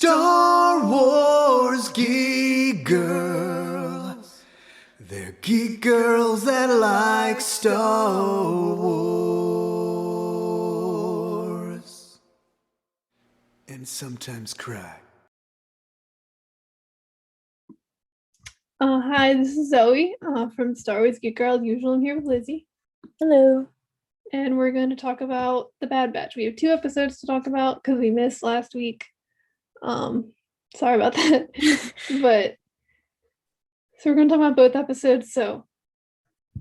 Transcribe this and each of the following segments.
Star Wars geek girls. They're geek girls that like Star Wars. And sometimes cry. Hi, this is Zoe from Star Wars Geek Girl. Usually I'm here with Lizzie. Hello. And we're going to talk about The Bad Batch. We have 2 episodes to talk about because we missed last week. Sorry about that. But so we're going to talk about both episodes. So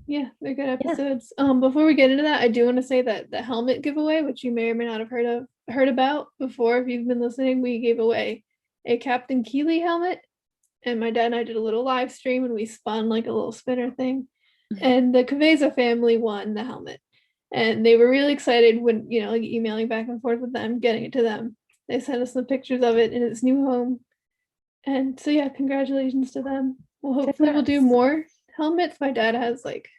yeah, they're good episodes. Before we get into that, I do want to say that the helmet giveaway, which you may or may not have heard about before, if you've been listening, we gave away a Captain Keeley helmet. And my dad and I did a little live stream and we spun like a little spinner thing. And the Caveza family won the helmet. And they were really excited when, like emailing back and forth with them, getting it to them. They sent us some pictures of it in its new home. And so, yeah, congratulations to them. Well, hopefully we'll do more helmets. My dad has like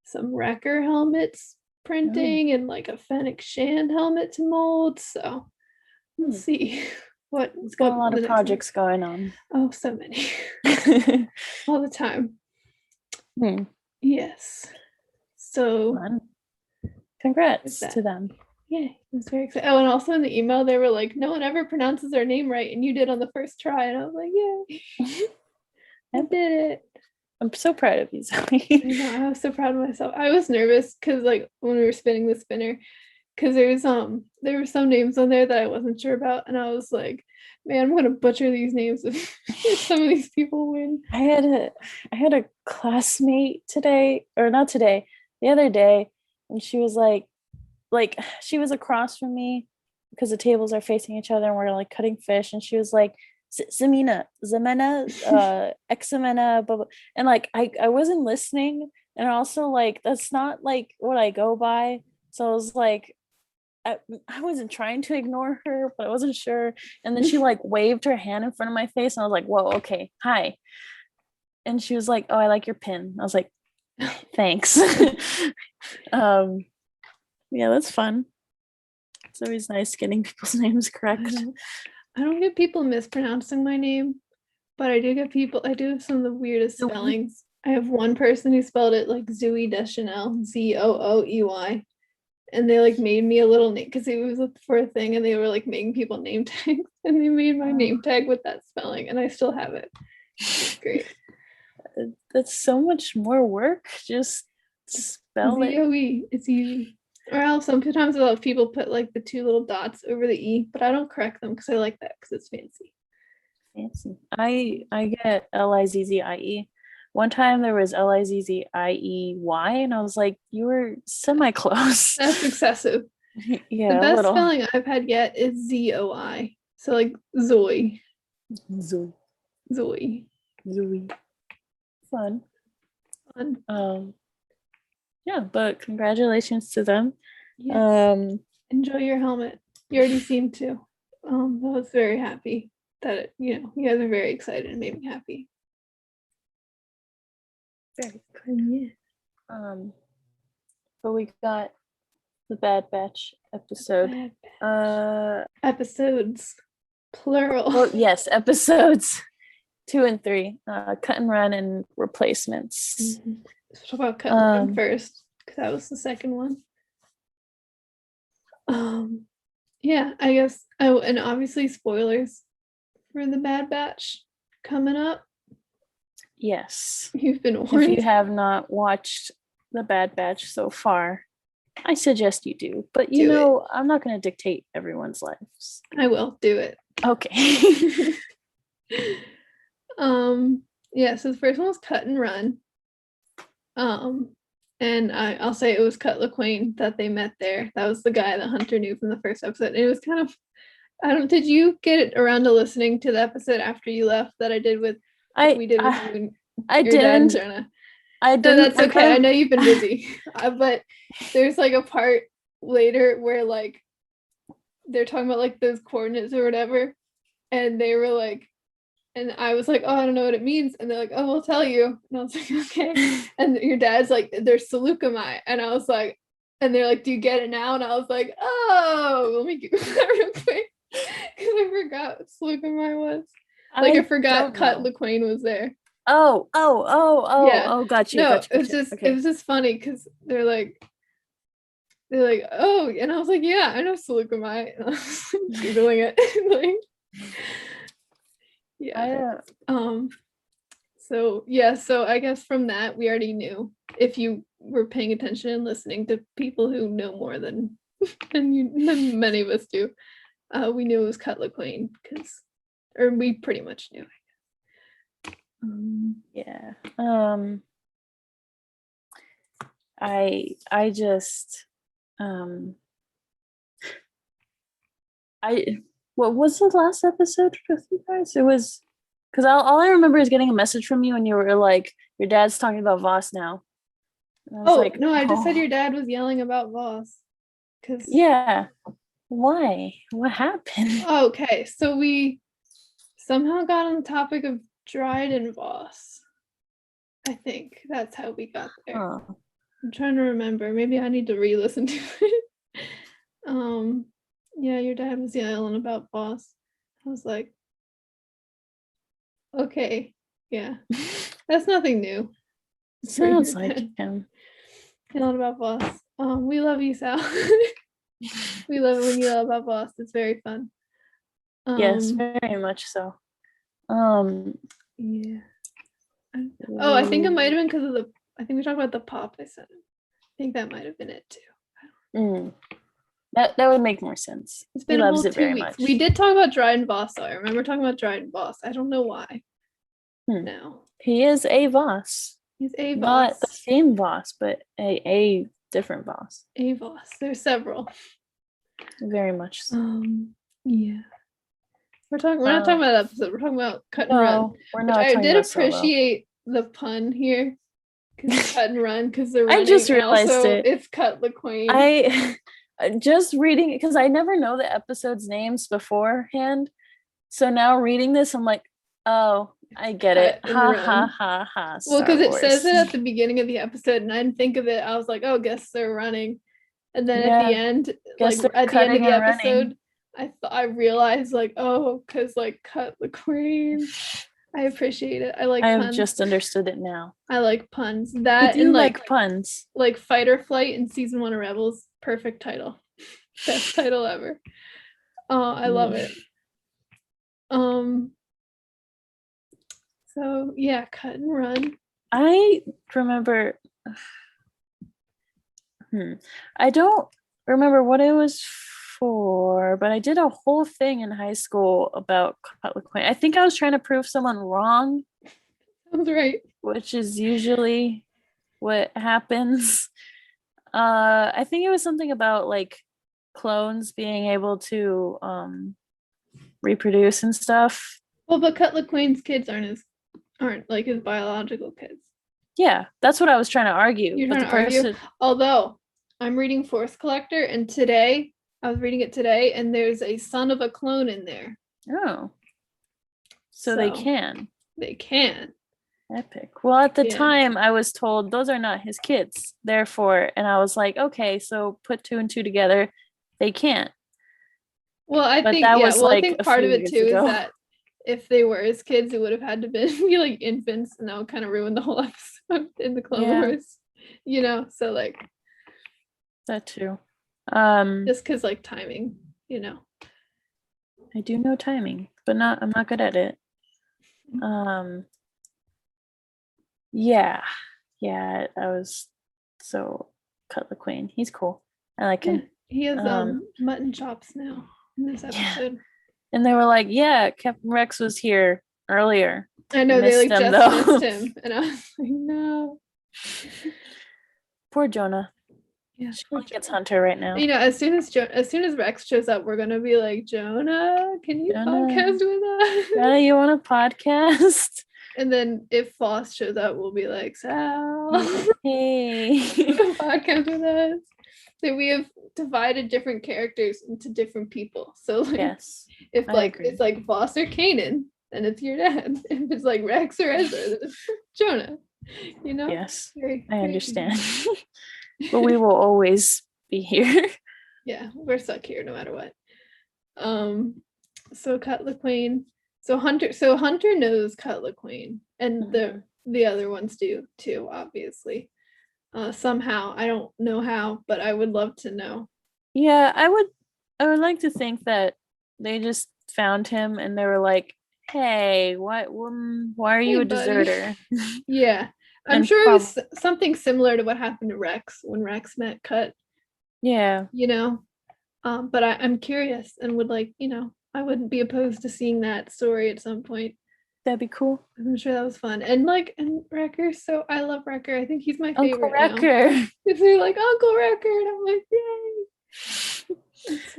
some Wrecker helmets printing and like a Fennec Shand helmet to mold. So we'll see. It's got a lot of projects going on. Oh, so many. All the time. Yes. So fun. Congrats to them. Yeah, it was very exciting. Oh, and also in the email they were like, no one ever pronounces their name right, and you did on the first try. And I was like, yay. I did it. I'm so proud of you, Zoe. I know, I was so proud of myself. I was nervous because like when we were spinning the spinner, because there were some names on there that I wasn't sure about, and I was like, man, I'm gonna butcher these names if some of these people win. I had a classmate today, or not today, the other day, and she was like she was across from me because the tables are facing each other and we're like cutting fish, and she was like, Zamena, Examena, blah, blah. And like I wasn't listening, and also like that's not like what I go by. So I was like, I wasn't trying to ignore her, but I wasn't sure. And then she like waved her hand in front of my face, and I was like, whoa, okay, hi. And she was like, oh, I like your pin. I was like, thanks. Yeah, that's fun. It's always nice getting people's names correct. I don't get people mispronouncing my name, but I do have some of the weirdest spellings. I have one person who spelled it like Zoe Deschanel, Zooey. And they like made me a little name because it was for a thing, and they were like making people name tags, and they made my name tag with that spelling, and I still have it. It's great. That's so much more work. Just spell it. Zoe. It's easy. Or else sometimes I'll have people put like the 2 little dots over the E, but I don't correct them because I like that because it's fancy. Fancy. I get Lizzie. One time there was Lizzie, and I was like, you were semi-close. That's excessive. Yeah, the best spelling I've had yet is Zoi. So like Zoe. Zoe. Fun. Yeah, but congratulations to them. Yes. Enjoy your helmet. You already seem to. I was very happy that you guys are very excited and made me happy. Very good. Yeah. But we got the Bad Batch episode. Episodes, plural. Well, yes, episodes 2 and 3. Cut and Run and Replacements. Mm-hmm. Let's talk about Cut and Run first, because that was the second one. Yeah, I guess. Oh, and obviously spoilers for the Bad Batch coming up. Yes. You've been warned. If you have not watched the Bad Batch so far, I suggest you do. But I'm not going to dictate everyone's lives. I will do it. Okay. Yeah, so the first one was Cut and Run. And I'll say it was Cut LaQuaine that they met there. That was the guy that Hunter knew from the first episode. And it was kind of, did you get around to listening to the episode after you left that I did with you and I your didn't. dad and Jonah? I didn't. No, that's okay. I know you've been busy. But there's like a part later where like they're talking about like those coordinates or whatever. And they were like, and I was like, oh, I don't know what it means. And they're like, oh, we'll tell you. And I was like, okay. And your dad's like, there's Seleucami. And I was like, and they're like, do you get it now? And I was like, oh, let me Google that real quick. I forgot what Slugamai was. Like I forgot Cut LaQuaine was there. Oh, got you. No, Got you. it was just funny because they're like, oh, and I was like, yeah, I know Slugamai. Googling it. Like, yeah. So I guess from that we already knew, if you were paying attention and listening to people who know more than many of us do, we knew it was Cut LaQuaine or we pretty much knew. Yeah. I just what was the last episode with you guys? It was because all I remember is getting a message from you and you were like, your dad's talking about Voss now. And I was like, no, I just said your dad was yelling about Voss. Yeah. Why? What happened? Okay, so we somehow got on the topic of Dryden Voss. I think that's how we got there. Oh. I'm trying to remember. Maybe I need to re-listen to it. Yeah, your dad was yelling about Voss. I was like, okay, yeah, that's nothing new. Sounds like him. Yelling about Voss. We love you, Sal. We love it when you yell about Voss. It's very fun. Yes, very much so. Yeah. Oh, I think it might have been because of I think we talked about the pop I sent him. I think that might have been it too. That would make more sense. It's been he loves a whole it very 2 weeks. much. We did talk about Dryden Voss though. I remember talking about Dryden Voss. I don't know why. Now. He is a Voss. He's a Voss. Not the same Voss, but a different Voss. A Voss. There's several. Very much so. Yeah. We're not talking about that episode. We're talking about Cut and Run. We're not. I did appreciate the pun here. Cut and Run because they're running. I just realized it's Cut LaQuaine. I just reading it because I never know the episodes' names beforehand. So now reading this, I'm like, oh, I get it. Ha. Well, because it says it at the beginning of the episode, and I didn't think of it. I was like, oh, guess they're running. And then at the end, like at the end of the episode, I realized like, oh, because like Cut LaQuaine. I appreciate it. I like puns. I've just understood it now. I like puns. That and like puns. Like Fight or Flight in season 1 of Rebels. Perfect title. Best title ever. Oh, I love it. So yeah, Cut and Run. I remember I don't remember what it was for, but I did a whole thing in high school about Cut LaQuaine. I think I was trying to prove someone wrong. That's right. Which is usually what happens. I think it was something about like clones being able to reproduce and stuff. Well, but Cut LaQuane's kids aren't like his biological kids. Yeah, that's what I was trying to argue. You're trying to argue? Although I'm reading Force Collector, and I was reading it today, and there's a son of a clone in there. Oh. So they can. They can. Epic. Well, at the time, I was told those are not his kids. Therefore, and I was like, okay, so put 2 and 2 together. They can't. Well, I think part of it too is that if they were his kids, it would have had to be like infants, and that would kind of ruin the whole episode in the Clone Wars. You know, so like that too. Just because like timing, you know. I do know timing, but I'm not good at it. Yeah, I was so Cut LaQuaine. He's cool. I like him. He has mutton chops now in this episode. And they were like, yeah, Captain Rex was here earlier. I know, they like just missed him. And I was like, no. Poor Jonah. Yeah, she gets Hunter right now. You know, as soon as Rex shows up, we're gonna be like, Jonah, can you podcast with us? Jonah, you want a podcast? And then if Voss shows up, we'll be like, Sal, hey, podcast with us. So we have divided different characters into different people. So like, if like it's like Voss or Kanan, then it's your dad. If it's like Rex or Ezra, then it's Jonah. You know? Yes, I understand. But we will always be here. Yeah, we're stuck here no matter what. So Cut LaQuain. So Hunter knows Cut LaQuain, and the other ones do too, obviously. Somehow. I don't know how, but I would love to know. Yeah, I would like to think that they just found him and they were like, "Hey, why are you a buddy." deserter?" Yeah. I'm And sure it was something similar to what happened to Rex when Rex met Cut, yeah, you know. But I'm curious and would like, I wouldn't be opposed to seeing that story at some point. that'd be cool. I'm sure that was fun. And Wrecker, so I love Wrecker. I think he's my Uncle favorite now. Wrecker. If they're like Uncle Wrecker, and I'm like, yay. So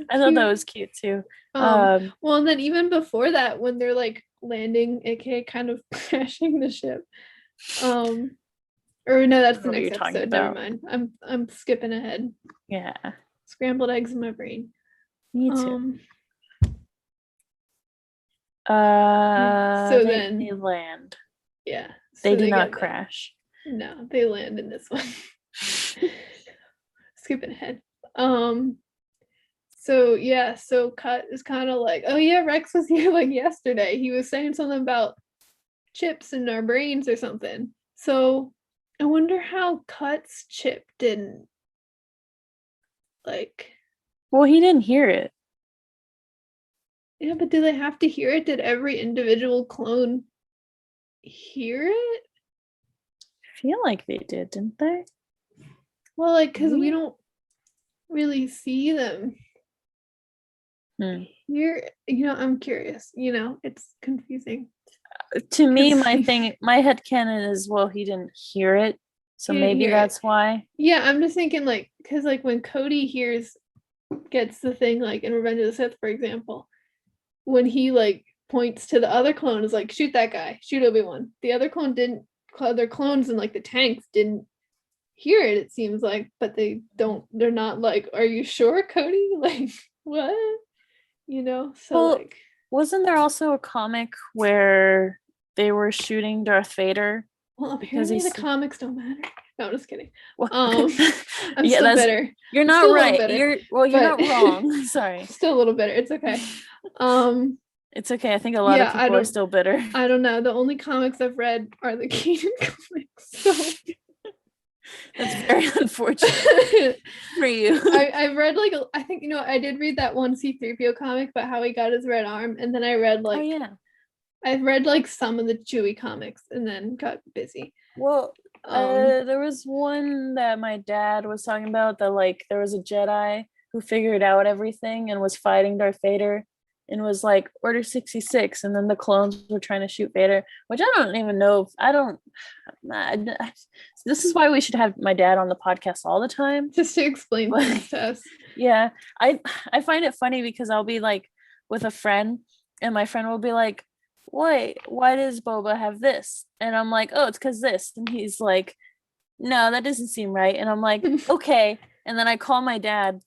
I thought that cute. was cute too. Well, and then even before that, when they're like landing, aka kind of crashing the ship. Or no, that's the What you're next talking episode. Never about. mind. I'm skipping ahead. Yeah, Scrambled eggs in my brain. me too. So They then land. yeah. They So do not get that. crash. No, they land in this one. Skipping ahead. So yeah, so Cut is kind of like, oh yeah, Rex was here like yesterday. He was saying something about chips in our brains or something. So I wonder how Cut's chip didn't like. Well, he didn't hear it. Yeah, but do they have to hear it? Did every individual clone hear it? I feel like they did, didn't they? Well, like, because we don't really see them here. I'm curious. It's confusing. To me, my headcanon is, well, he didn't hear it, so He didn't maybe hear that's it. why. Yeah, I'm just thinking like, because like when Cody gets the thing like in Revenge of the Sith, for example, when he like points to the other clone, is like, shoot that guy, shoot Obi-Wan. The other other clones in like the tanks didn't hear it, it seems like, but they're not like, are you sure, Cody? Like, what? So Well, like, wasn't there also a comic where they were shooting Darth Vader? well, apparently the comics don't matter. No, I'm just kidding. Well, I'm yeah, still bitter. You're not right. You're not wrong. Sorry. Still a little bitter. It's okay. It's okay. I think a lot of people are still bitter. I don't know. The only comics I've read are the Kanan comics. So that's very unfortunate for you. I've read like I think I did read that one C-3PO comic about how he got his red arm, and then I read like, oh yeah, I've read like some of the Chewie comics and then got busy. Well, there was one that my dad was talking about that like there was a Jedi who figured out everything and was fighting Darth Vader and was like Order 66, and then the clones were trying to shoot Vader, which I don't even know this is why we should have my dad on the podcast all the time, just to explain things to us. Yeah, I find it funny because I'll be like with a friend and my friend will be like, why does Boba have this? And I'm like, oh, it's because this. And he's like, no, that doesn't seem right. And I'm like, okay. And then I call my dad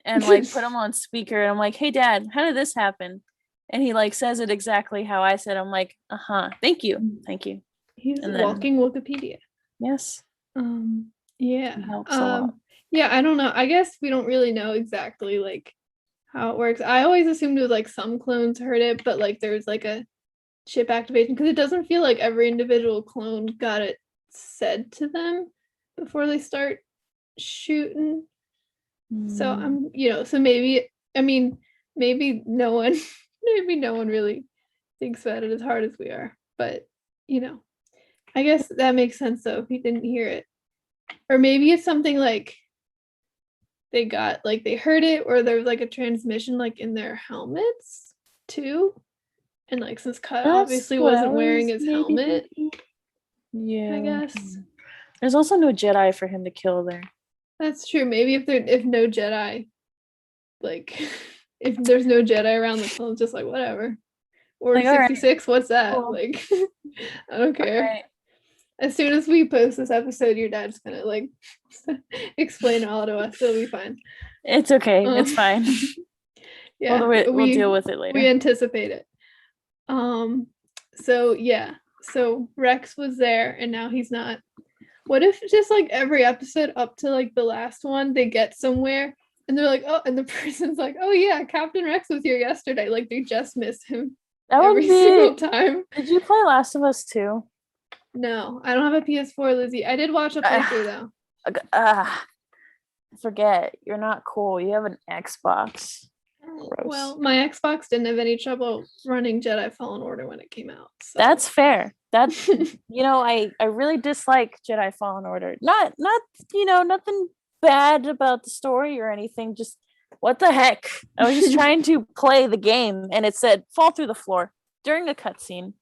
and like put him on speaker and I'm like, hey dad, how did this happen? And he like says it exactly how I said. I'm like, thank you. He's walking Wikipedia. Yes. Yeah. Helps a lot. Yeah, I don't know. I guess we don't really know exactly like how it works. I always assumed it was like some clones heard it, but like there's like a chip activation, because it doesn't feel like every individual clone got it said to them before they start shooting. So I'm so maybe no one really thinks about it as hard as we are, but I guess that makes sense though if he didn't hear it. Or maybe it's something like they got like they heard it, or there was like a transmission like in their helmets too. And like since Cut obviously wasn't wearing his helmet. Yeah. I guess. There's also no Jedi for him to kill there. That's true. Maybe if no Jedi, like if there's no Jedi around, the clone's just like whatever. Or like, 66, right. What's that? Cool. Like I don't care. Right. As soon as we post this episode, your dad's gonna like explain all to us. It'll be fine. It's okay. It's fine. Yeah, we'll deal with it later. We anticipate it. So yeah. So Rex was there and now he's not. What if just like every episode up to like the last one, they get somewhere And they're like, oh, and the person's like, oh yeah, Captain Rex was here yesterday. Like they just missed him That would every be. single time. Did you play Last of Us 2? No, I don't have a PS4, Lizzie. I did watch a playthrough though. Forget. You're not cool. You have an Xbox. Gross. Well, my Xbox didn't have any trouble running Jedi Fallen Order when it came out. So. That's fair. That's I really dislike Jedi Fallen Order. Not nothing bad about the story or anything. Just what the heck? I was just trying to play the game and it said fall through the floor during a cutscene.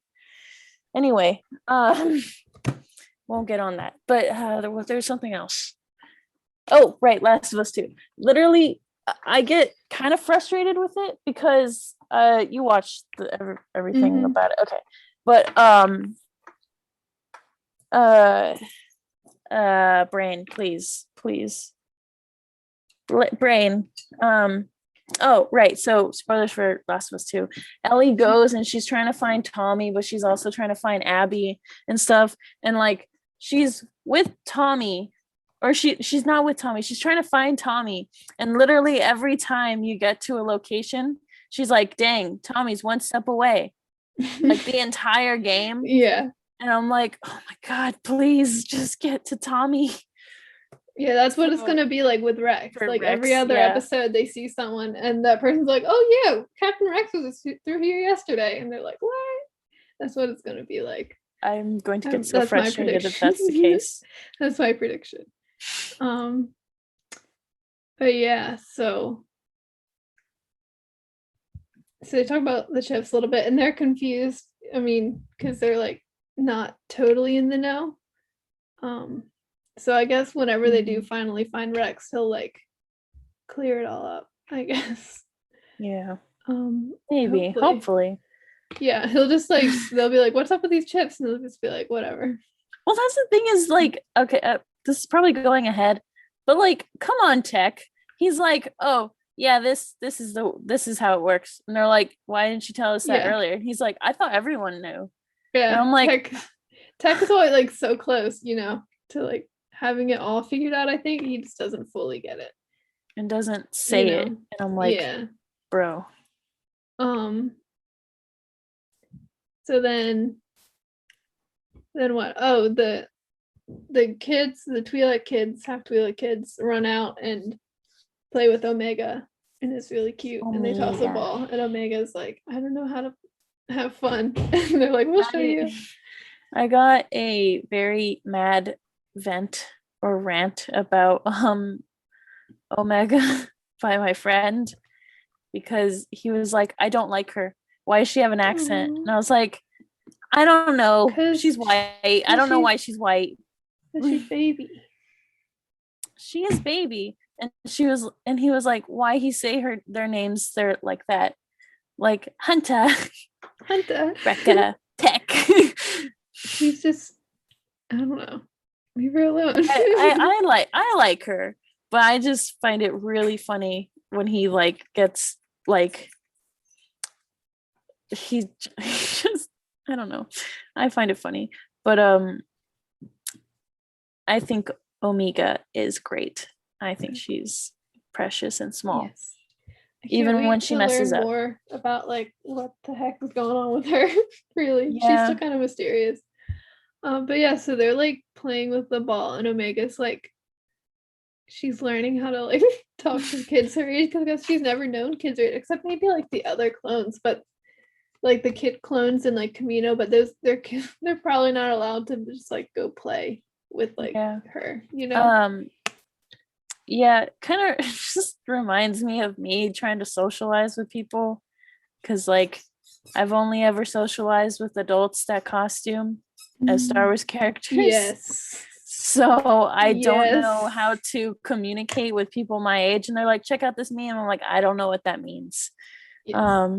Anyway, won't get on that. But there's something else. Oh, right, Last of Us 2. Literally, I get kind of frustrated with it because you watched everything about it. Okay. But brain, please. Brain. Oh, right. So spoilers for Last of Us 2. Ellie goes and she's trying to find Tommy, but she's also trying to find Abby and stuff. And like she's with Tommy, or she's not with Tommy. She's trying to find Tommy. And literally every time you get to a location, she's like, dang, Tommy's one step away. Like the entire game. Yeah. And I'm like, oh my God, please just get to Tommy. Yeah, that's what it's gonna be like with Rex. Like Rex, every other episode, they see someone, and that person's like, "Oh yeah, Captain Rex was through here yesterday," and they're like, "What?" That's what it's gonna be like. I'm going to get so frustrated if that's the case. That's my prediction. But yeah, so they talk about the chips a little bit, and they're confused. I mean, because they're like not totally in the know. So I guess whenever they do finally find Rex, he'll like clear it all up, I guess. Yeah. Maybe. Hopefully. Yeah, he'll just like they'll be like, "What's up with these chips?" And they'll just be like, "Whatever." Well, that's the thing is like, okay, this is probably going ahead, but like, come on, Tech. He's like, "Oh, yeah, this is how it works." And they're like, "Why didn't you tell us that earlier?" And he's like, "I thought everyone knew." Yeah. And I'm like, Tech is always like so close, to like having it all figured out. I think he just doesn't fully get it and doesn't say it. And I'm like, bro. So then what? Oh, the kids, the Twi'lek kids, half Twi'lek kids, run out and play with Omega, and it's really cute. And they toss a ball, and Omega's like, "I don't know how to have fun." And they're like, "We'll show you." I got a very mad vent or rant about Omega by my friend because he was like, "I don't like her. Why does she have an accent?" And I was like, I don't know. She's white. I don't know why she's white. She's baby. She is baby. And he was like, why he say their names they're like that? Like Hunter, Rekka, Tech. She's just, I don't know. Leave her alone. I like her, but I just find it really funny when he like gets like he just, I don't know. I find it funny, but I think Omega is great. I think she's precious and small. Yes. Even when she messes up. More about like what the heck is going on with her. Really, she's still kind of mysterious. But yeah, so they're like playing with the ball, and Omega's like, she's learning how to like talk to kids her age because she's never known kids her age, except maybe like the other clones, but like the kid clones in like Camino, but they're probably not allowed to just like go play with like her, Yeah, kind of just reminds me of me trying to socialize with people because like I've only ever socialized with adults that costume as Star Wars characters. Yes. So I don't know how to communicate with people my age, and they're like, check out this meme. I'm like, I don't know what that means. Yes.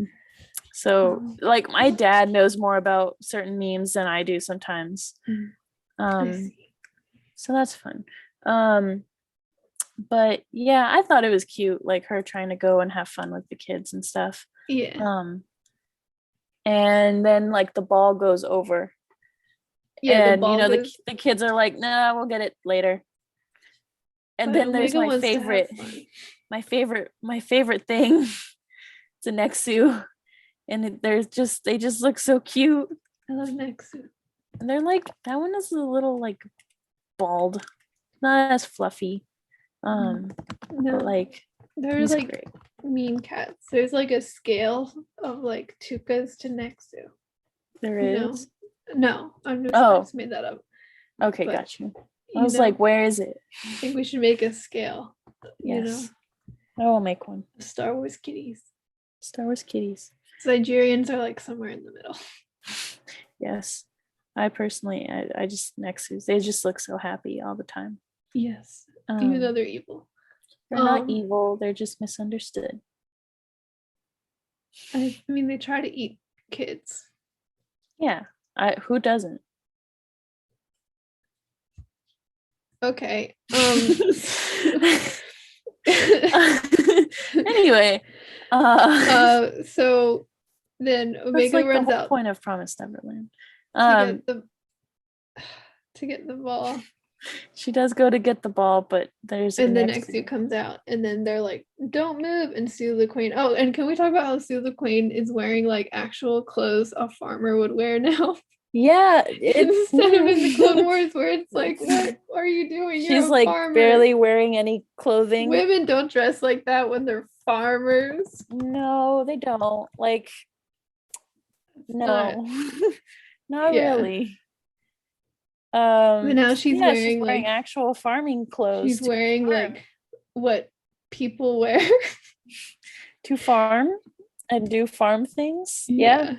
So like my dad knows more about certain memes than I do sometimes. So that's fun. But yeah, I thought it was cute, like her trying to go and have fun with the kids and stuff. Yeah. And then like the ball goes over. Yeah, and the kids are like, nah, we'll get it later. And then there's my favorite. my favorite thing. It's a Nexu, and they just look so cute. I love Nexu. And they're like, that one is a little like bald, not as fluffy. No, But like they're he's like great. mean cats. There's like a scale of like Tukas to Nexu. There You know? is. No, I Oh. just made that up. Okay, But, got you. I was like, where is it? I think we should make a scale. You know, Yes. I will make one. Star Wars kitties. Star Wars kitties. Nigerians are like somewhere in the middle. Yes. I personally, I just Nexus. They just look so happy all the time. Yes. Even though they're evil. They're not evil. They're just misunderstood. I mean, they try to eat kids. Yeah. Who doesn't? Okay. Anyway. So then Omega like runs the whole out point of Promised Neverland. To get the ball. She does go to get the ball, but there's and the Nexu comes out, and then they're like, "Don't move!" And Sue the Queen. Oh, and can we talk about how Sue the Queen is wearing like actual clothes a farmer would wear now? Yeah, instead of in the Clone Wars where it's like, what are you doing? You're she's a like farmer. barely wearing any clothing. Women don't dress like that when they're farmers. No, they don't. Like, no, not really. But now she's wearing like actual farming clothes. She's wearing like what people wear to farm and do farm things. Yeah.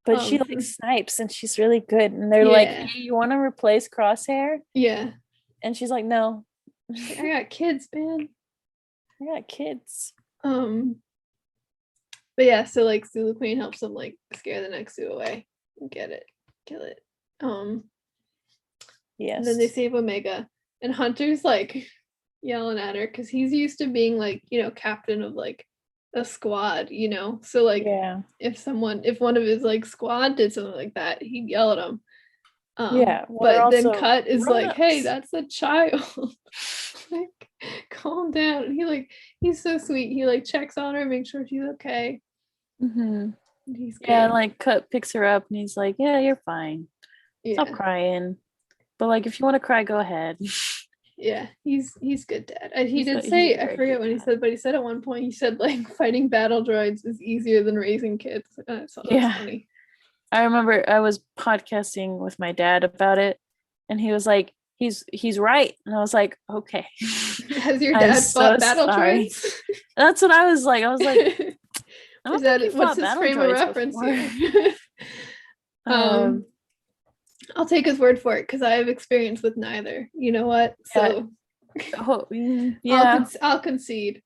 But she like snipes and she's really good. And they're like, "Hey, you want to replace Crosshair?" Yeah. And she's like, "No, I got kids, man. I got kids." But yeah, so like Sue the Queen helps them like scare the Nexu away and kill it. Yes. And then they save Omega, and Hunter's like yelling at her because he's used to being like, you know, captain of like a squad, you know. So like, if one of his like squad did something like that, he'd yell at him. But then Cut is like, "Hey, that's a child." Like, calm down. And he's so sweet. He like checks on her, makes sure she's okay. Mm-hmm. And like Cut picks her up and he's like, "Yeah, you're fine. Stop crying. But like, if you want to cry, go ahead." Yeah, he's good dad. He did say, I forget what he said, but he said at one point, he said like fighting battle droids is easier than raising kids. So that's funny. I remember I was podcasting with my dad about it, and he was like, he's right. And I was like, okay. Has your dad fought battle droids? That's what I was like. I was like, I don't think what's his frame of reference here? I'll take his word for it because I have experience with neither. You know what? So I'll concede.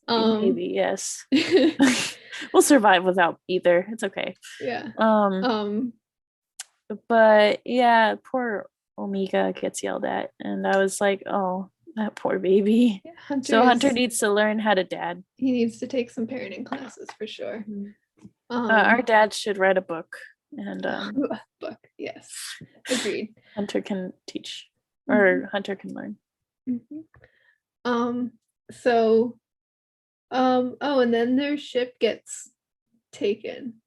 Maybe, yes. We'll survive without either. It's okay. Yeah. But yeah, poor Omega gets yelled at, and I was like, oh, that poor baby. Yeah, Hunter needs to learn how to dad. He needs to take some parenting classes for sure. Our dad should write a book. And book, yes, agreed. Hunter can teach, or Hunter can learn. So and then their ship gets taken.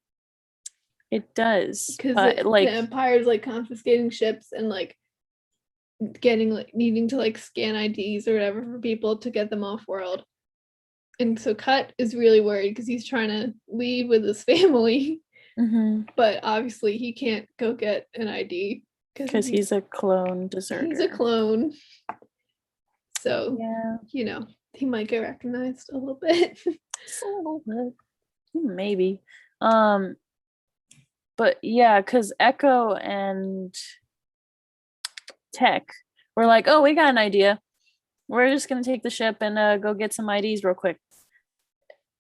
It does, because the Empire's like confiscating ships and like getting like needing to like scan IDs or whatever for people to get them off world. And so Cut is really worried because he's trying to leave with his family. But obviously he can't go get an ID because he's a clone deserter. He's a clone. So, you know, he might get recognized a little bit. Just a little bit. Maybe. But yeah, because Echo and Tech were like, "Oh, we got an idea. We're just going to take the ship and go get some IDs real quick."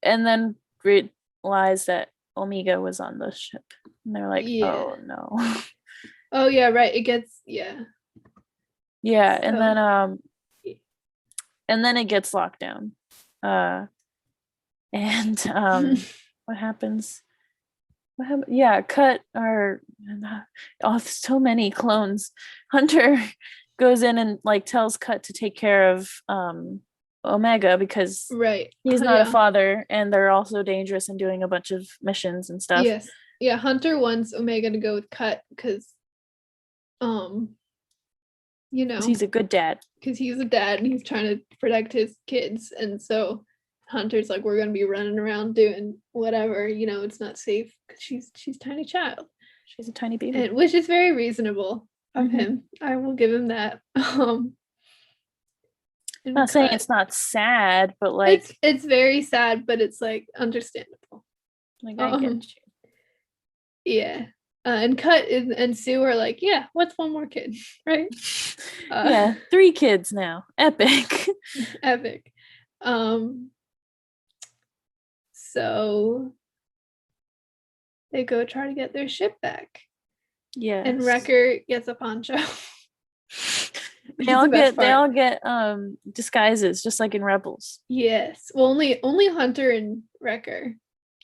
And then realize that Omega was on the ship. And they're like, "Oh, no." Oh, yeah, right. It gets, Yeah, so. And then it gets locked down. What happens? Yeah, Cut or so many clones. Hunter goes in and like tells Cut to take care of Omega because Right. he's not a Yeah. father, and they're also dangerous and doing a bunch of missions and stuff. Yes. Yeah, Hunter wants Omega to go with Cut because you know, He's a good dad. because he's a dad and he's trying to protect his kids, and so Hunter's like, we're gonna be running around doing whatever, it's not safe because she's tiny child, She's a tiny baby. and which is very reasonable of Mhm. him. I will give him that. I'm not saying it's not sad, but like it's very sad, but it's like understandable. like I get you. Yeah. And Cut and Sue are like, yeah, what's one more kid, right? Yeah, 3 kids now. Epic. Epic. So they go try to get their ship back. Yeah. And Wrecker gets a poncho. They all get disguises just like in Rebels. Yes. Well, only Hunter and Wrecker.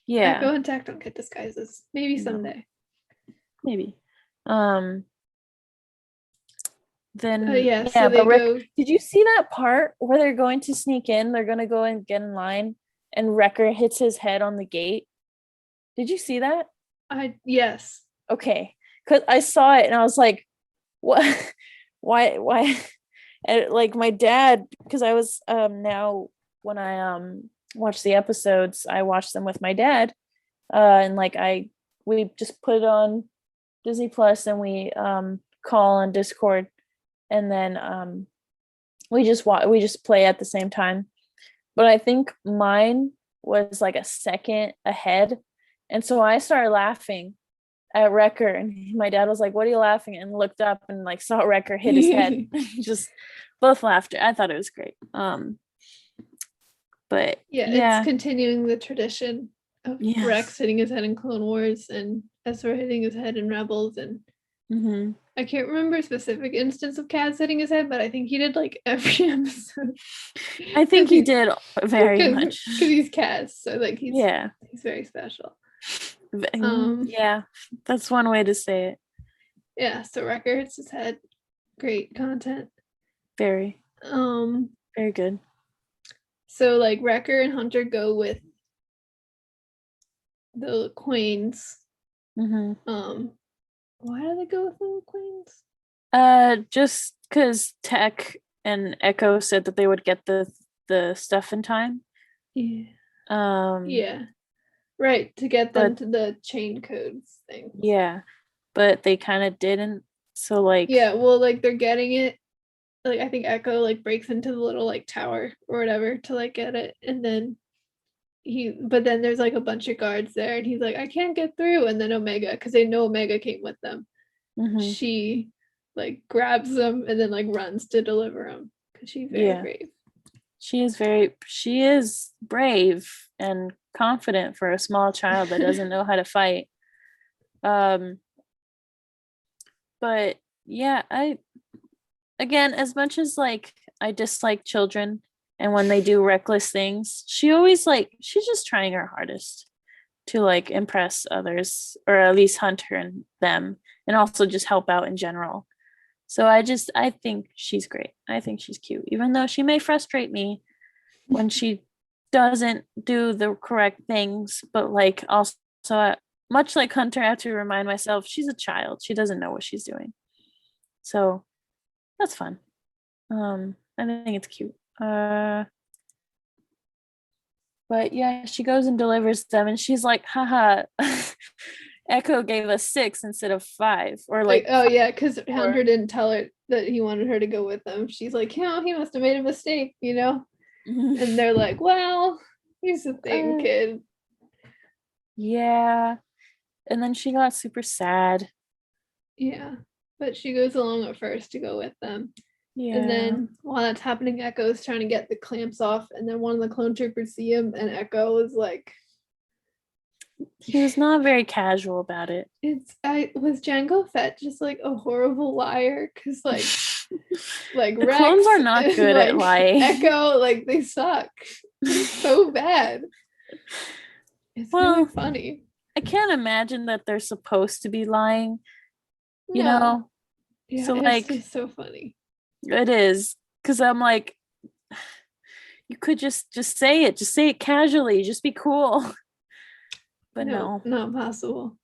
Yeah. Echo and Tech don't get disguises. Maybe someday. Maybe. Then so they go. Did you see that part where they're going to sneak in? They're gonna go and get in line, and Wrecker hits his head on the gate. Did you see that? Yes. Okay, because I saw it and I was like, "What? Why?" And like my dad, because I was now when I watch the episodes, I watch them with my dad, and like we just put it on Disney Plus and we call on Discord, and then we just play at the same time. But I think mine was like a second ahead, and so I started laughing at Wrecker, and my dad was like, "What are you laughing at?" And looked up and like saw Wrecker hit his head. Just both laughed. I thought it was great. But it's continuing the tradition of Rex hitting his head in Clone Wars and Ezra hitting his head in Rebels, and I can't remember a specific instance of Kaz hitting his head, but I think he did like every episode. I think he did very much because he's Kaz, so like he's very special. Yeah, that's one way to say it. Yeah, so Wrecker hits his head. Great content. Very good. So like Wrecker and Hunter go with the Queens. Why do they go with the Queens? Just because Tech and Echo said that they would get the stuff in time. Yeah. Right, to get them to the chain codes thing. Yeah, but they kind of didn't. So like well, like they're getting it. Like I think Echo like breaks into the little like tower or whatever to like get it, and then but then there's like a bunch of guards there, and he's like, I can't get through. And then Omega, because they know Omega came with them, she like grabs them and then like runs to deliver them because she's very brave. She is brave and confident for a small child that doesn't know how to fight. But yeah, again, as much as like I dislike children and when they do reckless things, she's just trying her hardest to like impress others, or at least Hunter and them, and also just help out in general. So I think she's great. I think she's cute, even though she may frustrate me when she doesn't do the correct things. But like also, much like Hunter, I have to remind myself she's a child. She doesn't know what she's doing. So that's fun. I think it's cute. But yeah, she goes and delivers them, and she's like, haha, Echo gave us 6 instead of 5. Or like, oh yeah, because Hunter didn't tell her that he wanted her to go with them. She's like, he must have made a mistake, And they're like, well, here's the thing, kid. Yeah. And then she got super sad. Yeah. But she goes along at first to go with them. Yeah. And then while that's happening, Echo's trying to get the clamps off, and then one of the clone troopers see him, and Echo is like, he was not very casual about it. Was Jango Fett just like a horrible liar? Because like the Rex clones are not good at lying. Echo, like they suck. It's so bad. It's really funny. I can't imagine that they're supposed to be lying. Yeah, so like it's just so funny. It is, because I'm like, you could just say it. Just say it casually. Just be cool. But no, not possible.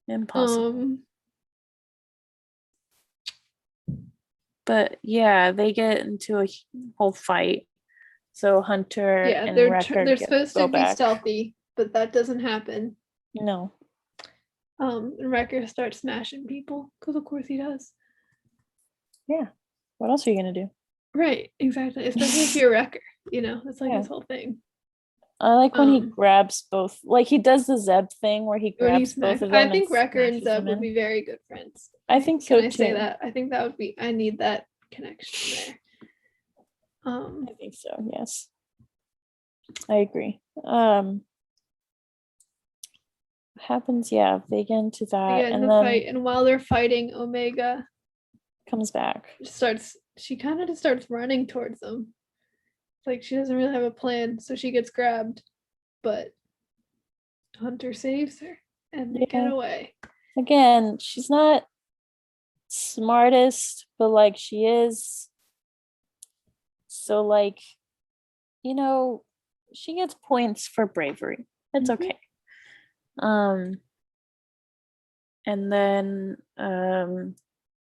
impossible. But yeah, they get into a whole fight. So Hunter Yeah, and they're Wrecker supposed to go be back. stealthy, but that doesn't happen. No. And Wrecker starts smashing people because of course he does. Yeah. What else are you gonna do? Right, exactly. Especially if you're Wrecker, it's like Yeah. his whole thing. I like when he grabs both, like he does the Zeb thing where he When he grabs both smacks, of them. I think Wrecker and smashes Zeb them would in. be very good friends. I think so Can I too. say that? I think that would be. I need that connection there. I think so. Yes, I agree. Happens. Yeah, they get into that, Again, and the then fight, and while they're fighting, Omega comes back. She kind of just starts running towards them. Like she doesn't really have a plan, so she gets grabbed, but Hunter saves her, and they get away. Again, she's not smartest, but like she is. So like, she gets points for bravery. It's okay. And then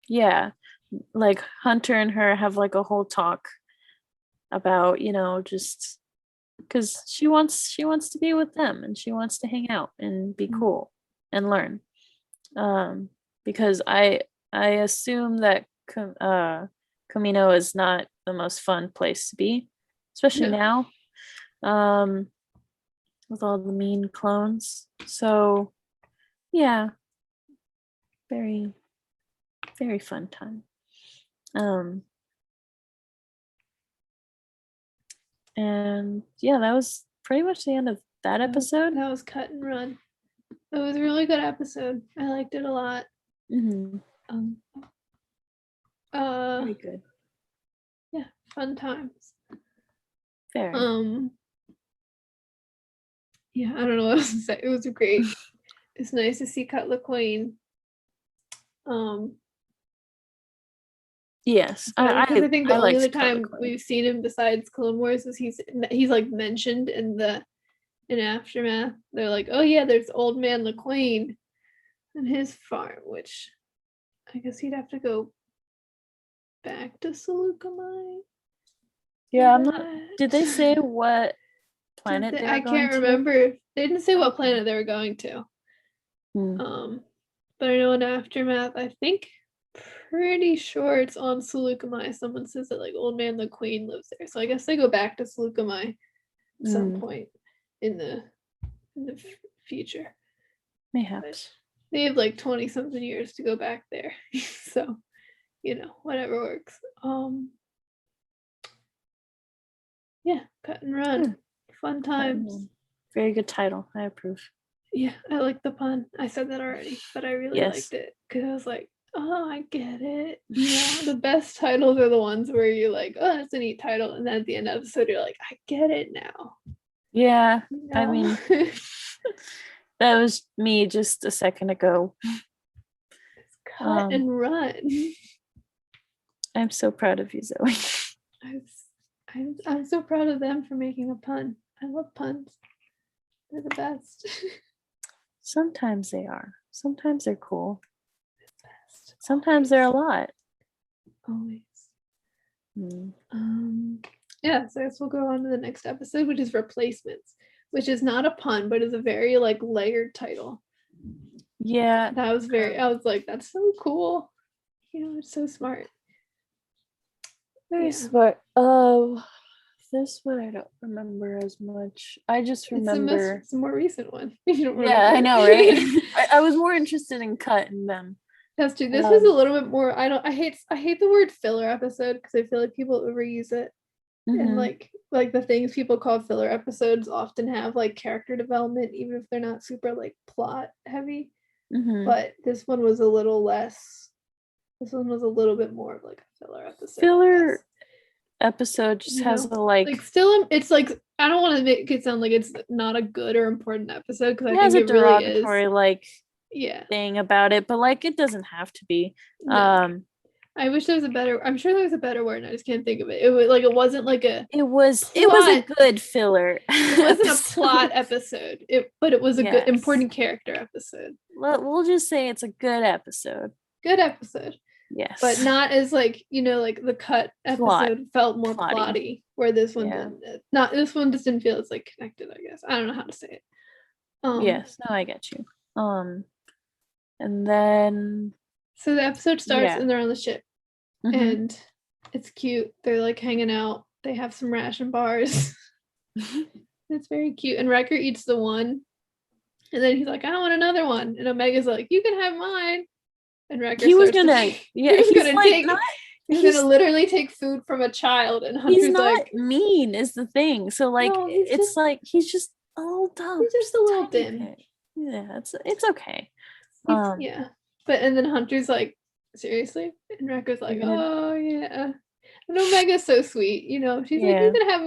yeah, like Hunter and her have like a whole talk about, just because she wants to be with them and she wants to hang out and be cool and learn. Because I assume that Camino is not the most fun place to be, especially now, with all the mean clones. So yeah, very, very fun time. And yeah, that was pretty much the end of that episode. That was cut and run. It was a really good episode. I liked it a lot. Very good. Yeah, fun times. Very. Yeah, I don't know what else to say. It was great. It's nice to see Cutler Queen. Yes, I think the only other time Cutler we've seen him besides Clone Wars is he's like mentioned in Aftermath. They're like, oh yeah, there's Old Man LaQueen and his farm, which I guess he'd have to go back to Seleucamai. Yeah, I'm not. Did they say what planet they were I going can't to? remember. They didn't say what planet they were going to. But I know in Aftermath, I think pretty sure it's on Seleucamai. Someone says that like Old Man LaQueen lives there. So I guess they go back to Seleucamai at some point in the future. Mayhaps. But they have like 20 something years to go back there. So, whatever works. Yeah, cut and run. Fun times. Very good title. I approve. Yeah, I like the pun. I said that already, but I really liked it because I was like, oh, I get it. The best titles are the ones where you're like, oh, that's a neat title. And then at the end of the episode, you're like, I get it now. Yeah, I mean, that was me just a second ago. It's cut and run. I'm so proud of you, Zoe. I'm so proud of them for making a pun. I love puns. They're the best. Sometimes they are. Sometimes they're cool. Sometimes they're a lot. Always. Yeah, so I guess we'll go on to the next episode, which is Replacements, which is not a pun, but is a very like layered title. Yeah. I was like, that's so cool. It's so smart. Very smart. This one I don't remember as much. I just remember it's the more recent one. You don't remember. Yeah, I know, right? I was more interested in Cut and them. That's true. This was a little bit more. I hate the word filler episode because I feel like people overuse it, and like the things people call filler episodes often have like character development, even if they're not super like plot heavy. But this one was a little less. This one was a little bit more of like a filler episode. Filler episode just has a like still it's like I don't want to make it sound like it's not a good or important episode because I think it derogatory really is. Like thing about it, but like it doesn't have to be. No. I wish there was a better. I'm sure there was a better word, and I just can't think of it. It was like it wasn't like a. It was a Plot. good filler. It wasn't a episode. plot episode. But it was a good Yes. important character episode. We'll just say it's a good episode. Good episode. Yes. But not as like, like the cut episode felt more plotty, where this one didn't. Not this one just didn't feel as like connected, I guess. I don't know how to say it. Yes, no, I get you. And then so the episode starts and they're on the ship. And it's cute. They're like hanging out. They have some ration bars. It's very cute. And Wrecker eats the one. And then he's like, I want another one. And Omega's like, you can have mine. And Wrecker he was gonna he's gonna literally take food from a child. And Hunter's he's not like mean is the thing. So like no, he's just a little dumb. He's just a little dim. Yeah, it's okay. Yeah. And then Hunter's like, seriously? And Wrecker's like, oh yeah. And Omega's so sweet, she's like, you can have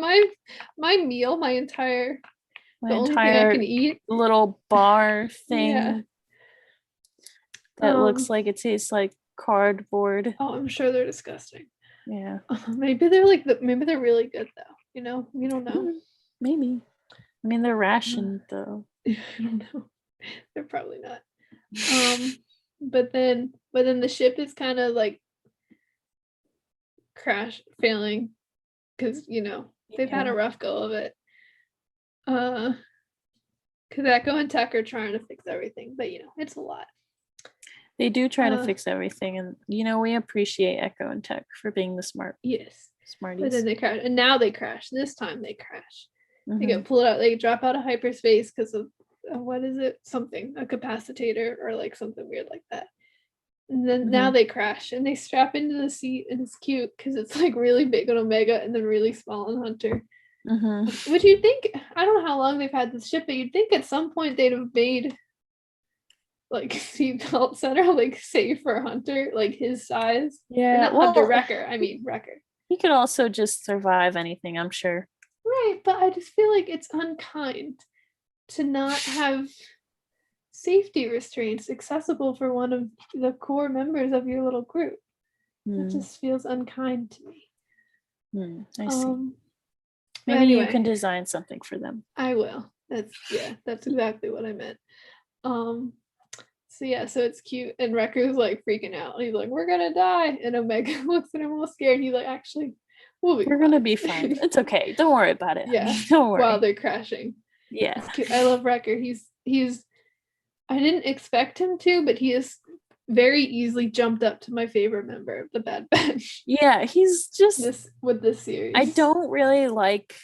my meal, my entire only thing I can eat. Little bar thing that looks like it tastes like cardboard. Oh, I'm sure they're disgusting. Yeah. Maybe they're maybe they're really good though, we don't know. Maybe. I mean, they're rationed though. I don't know. They're probably not. But then the ship is kind of like failing because they've had a rough go of it. Because Echo and Tech are trying to fix everything, but it's a lot. They do try to fix everything, and we appreciate Echo and Tech for being the smarties. But then they crash, and now they crash. This time they crash. They get pulled out. They drop out of hyperspace because of what is it? Something, a capacitator or like something weird like that. And then now they crash and they strap into the seat, and it's cute because it's like really big on Omega and then really small on Hunter. Which you'd think, I don't know how long they've had this ship, but you'd think at some point they'd have made like seatbelt center like safe for Hunter, like his size. Yeah, Hunter, Wrecker. I mean Wrecker. He could also just survive anything, I'm sure. Right, but I just feel like it's unkind to not have safety restraints accessible for one of the core members of your little group. It just feels unkind to me. I see. Maybe anyway, you can design something for them. I will. That's exactly what I meant. So it's cute, and Wrecker's like freaking out. He's like, "We're gonna die," and Omega looks at him all scared. He's like, "Actually, we're gonna be fine. It's okay. Don't worry about it. Yeah, don't worry." While they're crashing. Yeah, I love Wrecker. He's. I didn't expect him to, but he is very easily jumped up to my favorite member of the Bad Batch. Yeah, he's just with this series. I don't really like.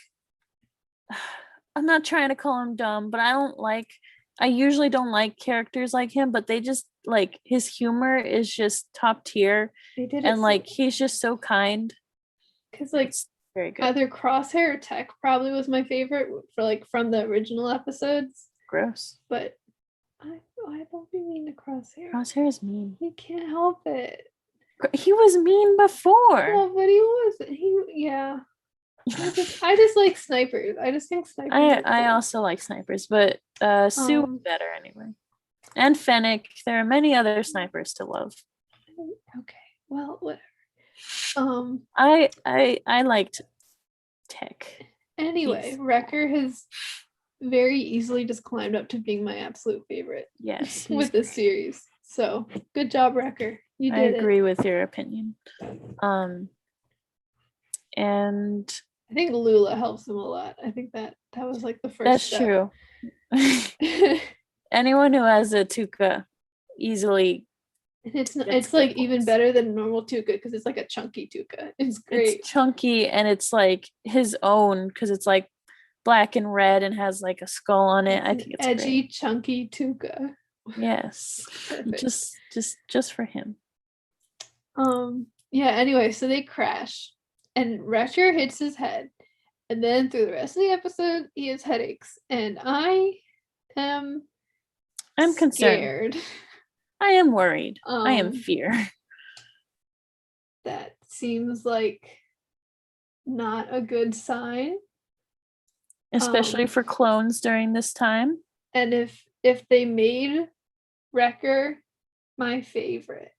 I'm not trying to call him dumb, but I usually don't like characters like him, but they just like his humor is just top tier. And like he's just so kind. Because like it's very good. Either Crosshair or Tech probably was my favorite for like from the original episodes. Gross. But I don't be mean to Crosshair. Crosshair is mean. He can't help it. He was mean before. No, but he was. Yeah. I just like snipers. I just think snipers. I also like snipers, but Sue is better anyway. And Fennec. There are many other snipers to love. Okay. Well, whatever. I liked Tech. Anyway, Wrecker has very easily just climbed up to being my absolute favorite. Yes. With this series. So good job, Wrecker. You did. I agree with your opinion. And I think Lula helps him a lot. I think that was like the first That's step. True. Anyone who has a Tuca easily it's like even better than normal Tuca because it's like a chunky Tuca. It's great. It's chunky and it's like his own because it's like black and red and has like a skull on it. I think it's edgy, great. Chunky Tuca. Yes. Just for him. Yeah, anyway, so they crash and Wrecker hits his head. And then through the rest of the episode, he has headaches. And I'm concerned. I am worried. I am fear. That seems like not a good sign. Especially for clones during this time. And if they made Wrecker my favorite,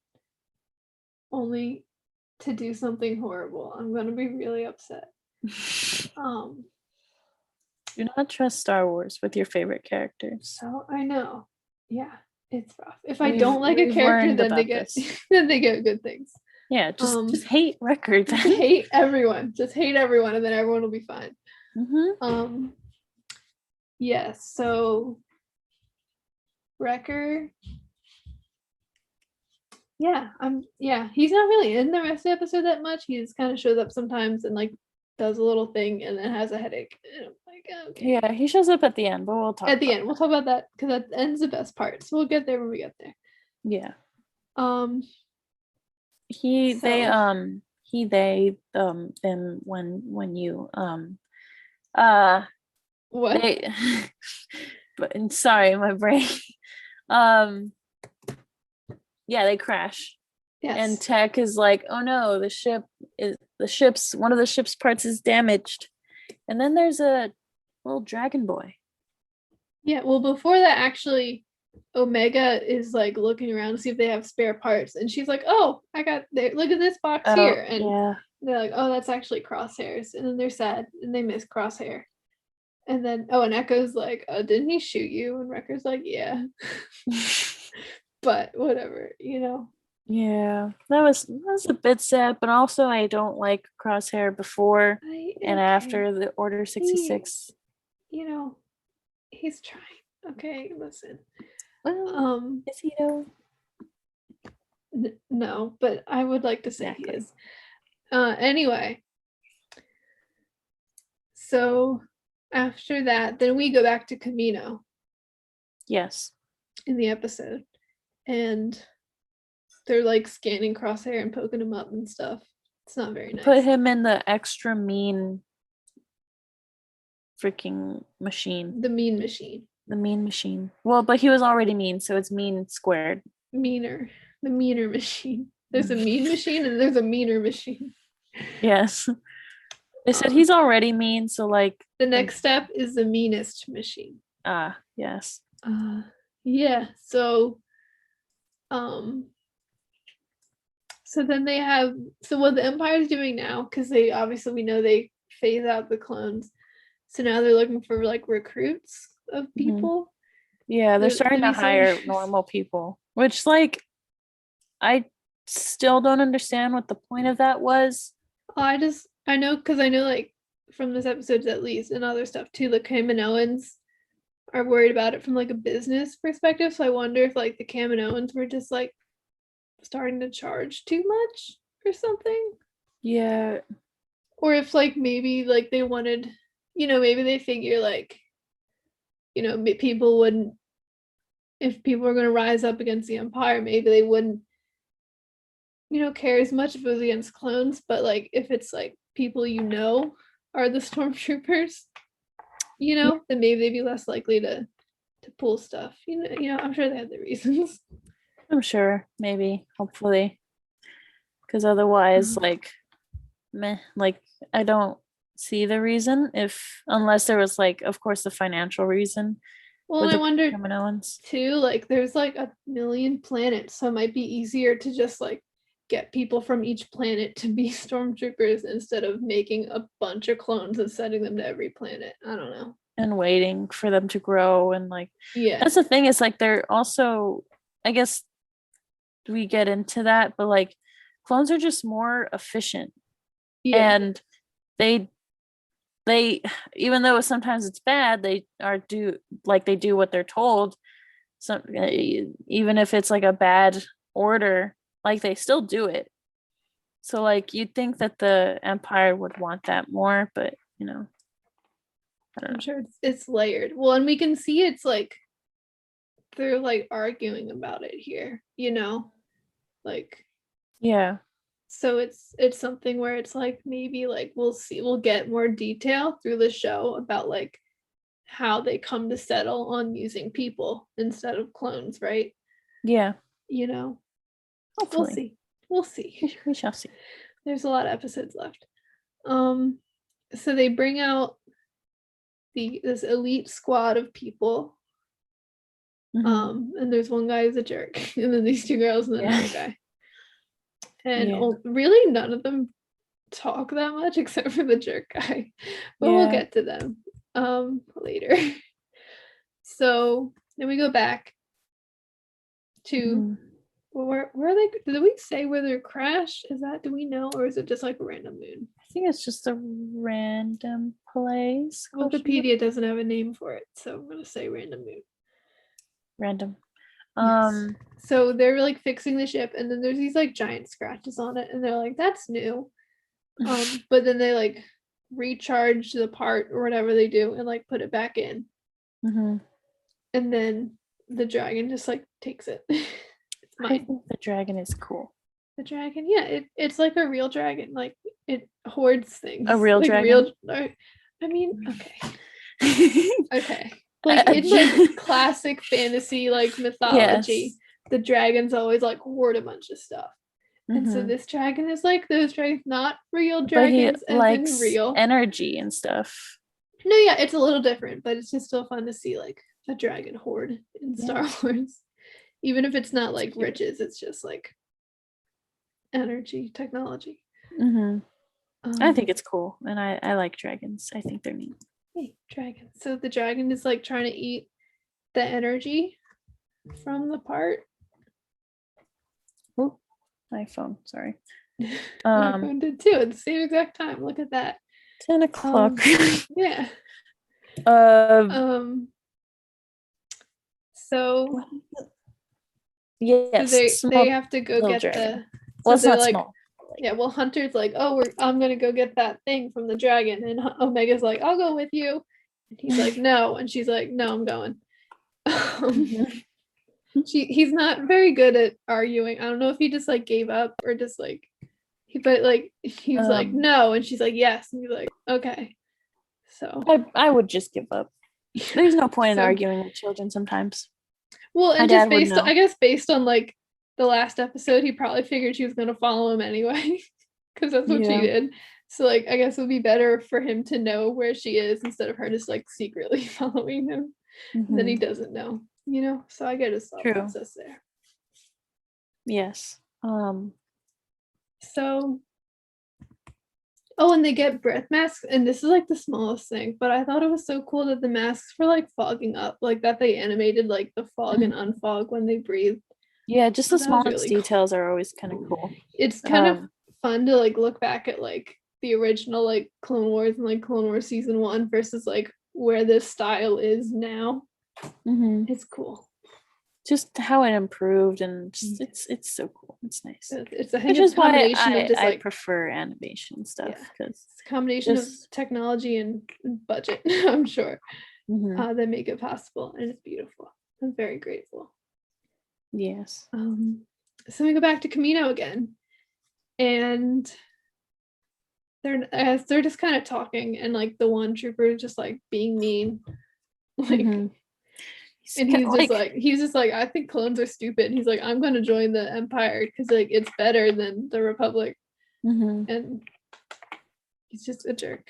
only to do something horrible, I'm gonna be really upset. Do not trust Star Wars with your favorite characters. So I know. Yeah, it's rough. If I We've- don't like a we've character, learned then they about get this. then they get good things. Yeah, just hate Record Just then. hate everyone. Just hate everyone, and then everyone will be fine. Yes, so Wrecker. Yeah, he's not really in the rest of the episode that much. He just kind of shows up sometimes and like does a little thing and then has a headache. And I'm like, okay. Yeah, he shows up at the end, but we'll talk At the about end. We'll talk about that because at the end's the best part. So we'll get there when we get there. Yeah. They Them when you what? they but sorry, my brain. Yeah, they crash. Yes. And Tech is like, oh no, one of the ship's parts is damaged. And then there's a little dragon boy. Yeah, well, before that, actually, Omega is like looking around to see if they have spare parts, and she's like, "Oh, I got there. Look at this box here." And yeah. they're like, "Oh, that's actually Crosshairs," and then they're sad and they miss Crosshair. And then, and Echo's like, "Didn't he shoot you?" And Wrecker's like, "Yeah," but whatever, Yeah, that was a bit sad, but also I don't like Crosshair before and after the Order 66. He's trying. Okay, listen. Well, is he though? No, but I would like to say Exactly. he is. Anyway, so after that, then we go back to Camino. Yes. In the episode, and they're like scanning Crosshair and poking him up and stuff. It's not very nice. Put him in the extra mean freaking machine. The mean machine. The mean machine. Well, but he was already mean, so it's mean squared. Meaner. The meaner machine. There's a mean machine and there's a meaner machine. Yes. They said he's already mean, so like the next step is the meanest machine. Yes. Yeah. So then they have what the Empire's doing now, because they obviously we know they phase out the clones. So now they're looking for like recruits of people. Yeah, they're starting to hire normal people, which like I still don't understand what the point of that was. I know like from this episode at least and other stuff too, the Kaminoans are worried about it from like a business perspective. So I wonder if like the Kaminoans were just like starting to charge too much or something. Yeah. Or if like maybe like they wanted, maybe they figure like, people wouldn't, if people are going to rise up against the Empire, maybe they wouldn't, care as much if it was against clones. But like if it's like people are the stormtroopers, then maybe they'd be less likely to pull stuff. I'm sure they had their reasons. I'm sure, maybe, hopefully. Because otherwise, like, meh, like I don't see the reason unless there was like, of course, the financial reason. Well, I wonder too, like there's like 1 million planets, so it might be easier to just like get people from each planet to be stormtroopers instead of making a bunch of clones and sending them to every planet. I don't know. And waiting for them to grow and like, yeah, that's the thing, is like they're also, I guess we get into that, but like clones are just more efficient. Yeah. And they even though sometimes it's bad, they do what they're told. So even if it's like a bad order, like they still do it. So like you'd think that the Empire would want that more, but I don't know. I'm sure it's layered. Well, and we can see it's like they're like arguing about it here, like yeah. So it's something where it's like maybe like we'll get more detail through the show about like how they come to settle on using people instead of clones, right? Yeah. Hopefully. We'll see. We shall see. There's a lot of episodes left. So they bring out this elite squad of people. And there's one guy who's a jerk, and then these two girls and then another guy. and Yeah. really none of them talk that much except for the jerk guy. But we'll Yeah. get to them later. So then we go back to Mhm. where are they? Did we say where they crashed? Do we know, or is it just like a random moon? I think it's just a random place. question mark? Wikipedia doesn't have a name for it, so I'm gonna say random moon. Random. Yes. So they're like fixing the ship, and then there's these like giant scratches on it, and they're like, "That's new." But then they like recharge the part or whatever they do, and like put it back in, Mhm. and then the dragon just like takes it. It's I mine. think the dragon is cool. The dragon, yeah, it's like a real dragon. Like it hoards things. A real like dragon? I mean, okay. Like in like classic fantasy like mythology, Yes. the dragons always like hoard a bunch of stuff. And so Mhm. this dragon is like those dragons, not real But he dragons as in likes real. energy and stuff. No, yeah, it's a little different, but it's just still fun to see like a dragon hoard in Yeah. Star Wars. Even if it's not It's like cute. riches, it's just like energy, technology. Mhm. I think it's cool, and I like dragons. I think they're neat. Hey, dragon. So the dragon is like trying to eat the energy from the part. Oop, my phone. Sorry. My phone did too at the same exact time. Look at that. 10 o'clock. Yeah. Um. So Yes. they Small have to go little get dragon. So Well, it's they're not like, small. yeah. Well, Hunter's like, oh, I'm gonna go get that thing from the dragon, and Omega's like, I'll go with you, and he's like, no, and she's like, no, I'm going. Mhm. He's not very good at arguing. I don't know if he just like gave up or just like but like he's like no, and she's like yes, and he's like okay. So I would just give up. There's no point in So- arguing with children sometimes. well, My and just dad would based know. I guess based on like the last episode, he probably figured she was gonna follow him anyway because that's what she Yeah. did. So like I guess it would be better for him to know where she is instead of her just like secretly following him. And then he Mhm. doesn't know, you know. So I get his thought True. process there. Yes. So oh, and they get breath masks, and this is like the smallest thing, but I thought it was so cool that the masks were like fogging up, like that they animated like the fog and unfog when they breathe. Yeah, just the That was smallest really cool. details are always kind of cool. It's kind of fun to like look back at like the original like Clone Wars and like Clone Wars season 1 versus like where this style is now. Mhm. It's cool. Just how it improved, and just, it's so cool. It's nice. It's I think Which it's is a why combination of just I like prefer animation stuff, yeah, because it's a combination of just technology and budget, I'm sure, mhm. that make it possible, and it's beautiful. I'm very grateful. Yes. So we go back to Camino again, and they're just kind of talking, and like the one trooper is just like being mean, like, Mhm. and he's just like I think clones are stupid. And he's like I'm going to join the Empire because like it's better than the Republic, Mhm. and he's just a jerk.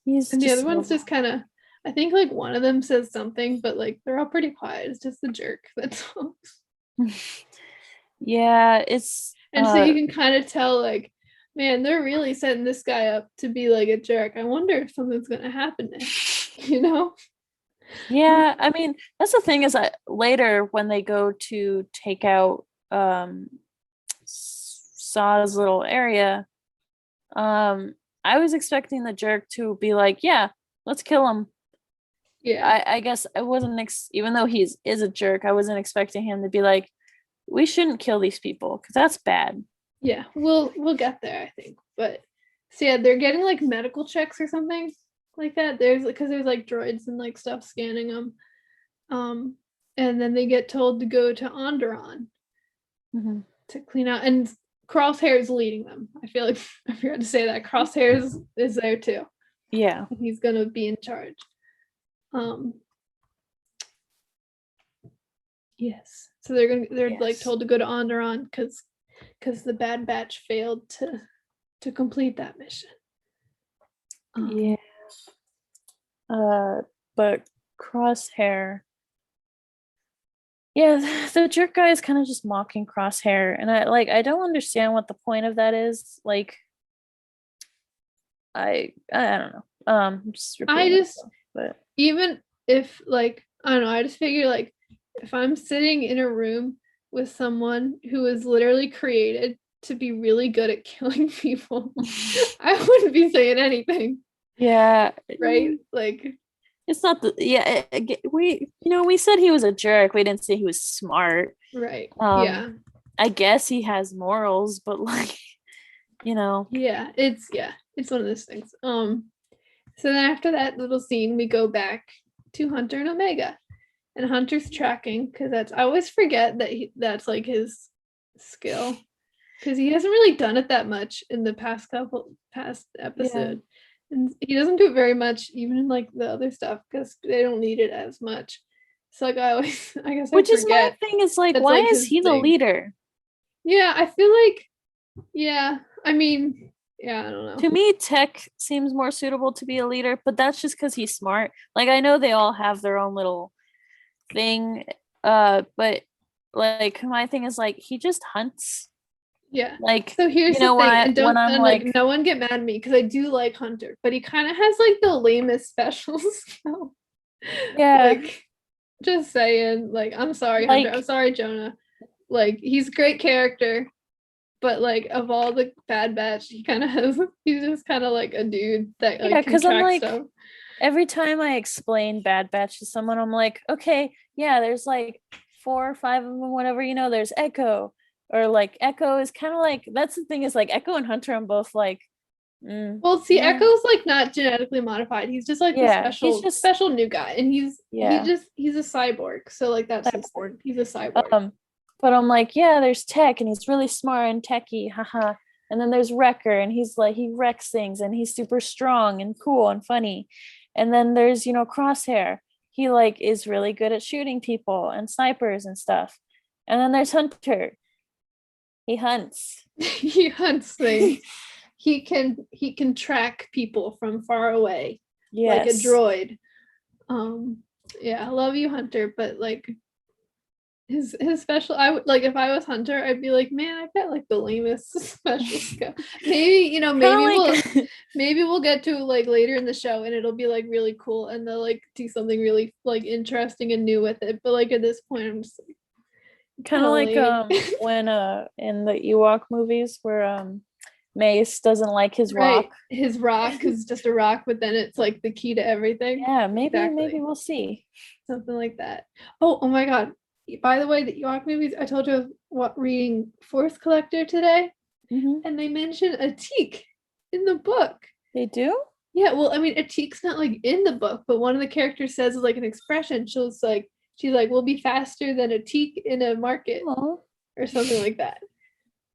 He's And the just other one's just kind of. I think like one of them says something, but like they're all pretty quiet. It's just the jerk that's all. yeah, it's And so you can kind of tell, like, man, they're really setting this guy up to be like a jerk. I wonder if something's gonna happen next, you know? yeah, I mean, that's the thing is that later when they go to take out Saw's little area, I was expecting the jerk to be like, yeah, let's kill him. Yeah, I guess I wasn't even though he is a jerk, I wasn't expecting him to be like, we shouldn't kill these people because that's bad. yeah. We'll get there, I think. But so yeah, they're getting like medical checks or something like that. There's like droids and like stuff scanning them. And then they get told to go to Onderon Mhm. to clean out, and Crosshair is leading them. I feel like I forgot to say that Crosshair is there too. Yeah. He's gonna be in charge. Yes. So they're like Yes. told to go to Onderon because the Bad Batch failed to complete that mission. Yeah. But Crosshair Yeah, the jerk guy is kind of just mocking Crosshair, and I don't understand what the point of that is. Like, I don't know. I'm just I repeating just, myself, but even if like, I don't know, I just figure like if I'm sitting in a room with someone who is literally created to be really good at killing people, I wouldn't be saying anything, yeah, right? Like, it's not the yeah. We said he was a jerk. We didn't say he was smart. right. Um, Yeah. I guess he has morals, but like, you know, It's one of those things. So then after that little scene, we go back to Hunter and Omega. And Hunter's tracking because I always forget that that's like his skill because he hasn't really done it that much in the past yeah. episode, and he doesn't do it very much even in like the other stuff because they don't need it as much. So like I guess I Which is my forget thing. Is like, that's why like is his he the thing. leader? Yeah, I feel like yeah. I mean, yeah, I don't know. To me, Tech seems more suitable to be a leader, but that's just because he's smart. Like I know they all have their own little thing, but like my thing is like he just hunts. Yeah. Like So here's the when thing, and when don't I'm and like like, no one get mad at me because I do like Hunter, but he kind of has like the lamest special skill. yeah, Like, just saying, like, I'm sorry, Hunter. I'm like sorry, Jonah. Like, he's a great character, but like of all the Bad Batch, he kind of has he's just kind of like a dude that yeah, like can because I'm track like stuff. every time I explain Bad Batch to someone, I'm like, okay, yeah, there's like 4 or 5 of them, whatever, there's Echo. Or like Echo is kind of like that's the thing is like Echo and Hunter, I'm both like, Well, see, yeah, Echo's like not genetically modified. He's just like the yeah, he's just special new guy, and yeah, he's a cyborg. So like that's his cyborg. thing. He's a cyborg. But I'm like, yeah, there's Tech and he's really smart and techy, haha. And then there's Wrecker and he's like he wrecks things and he's super strong and cool and funny. And then there's, Crosshair. He like is really good at shooting people and snipers and stuff. And then there's Hunter. He hunts. He hunts things. He can track people from far away like a Yes. droid. Um, yeah, I love you, Hunter, but like his special, I would like if I was Hunter, I'd be like, man, I've got like the lamest special skill. Maybe Kind of like maybe we'll get to like later in the show and it'll be like really cool and they'll like do something really like interesting and new with it. But like at this point, I'm just like kind kind of of like lame. when in the Ewok movies where Mace doesn't like his Right, rock. his rock is just a rock, but then it's like the key to everything. Yeah, maybe Exactly. we'll see. Something like that. Oh my God. By the way, the Ewok movies, I told you I was reading Force Collector today, Hmm. and they mention a teak in the book. They do? Yeah, well, I mean, a teak's not like in the book, but one of the characters says like an expression. She's like, we'll be faster than a teak in a market Oh. or something like that.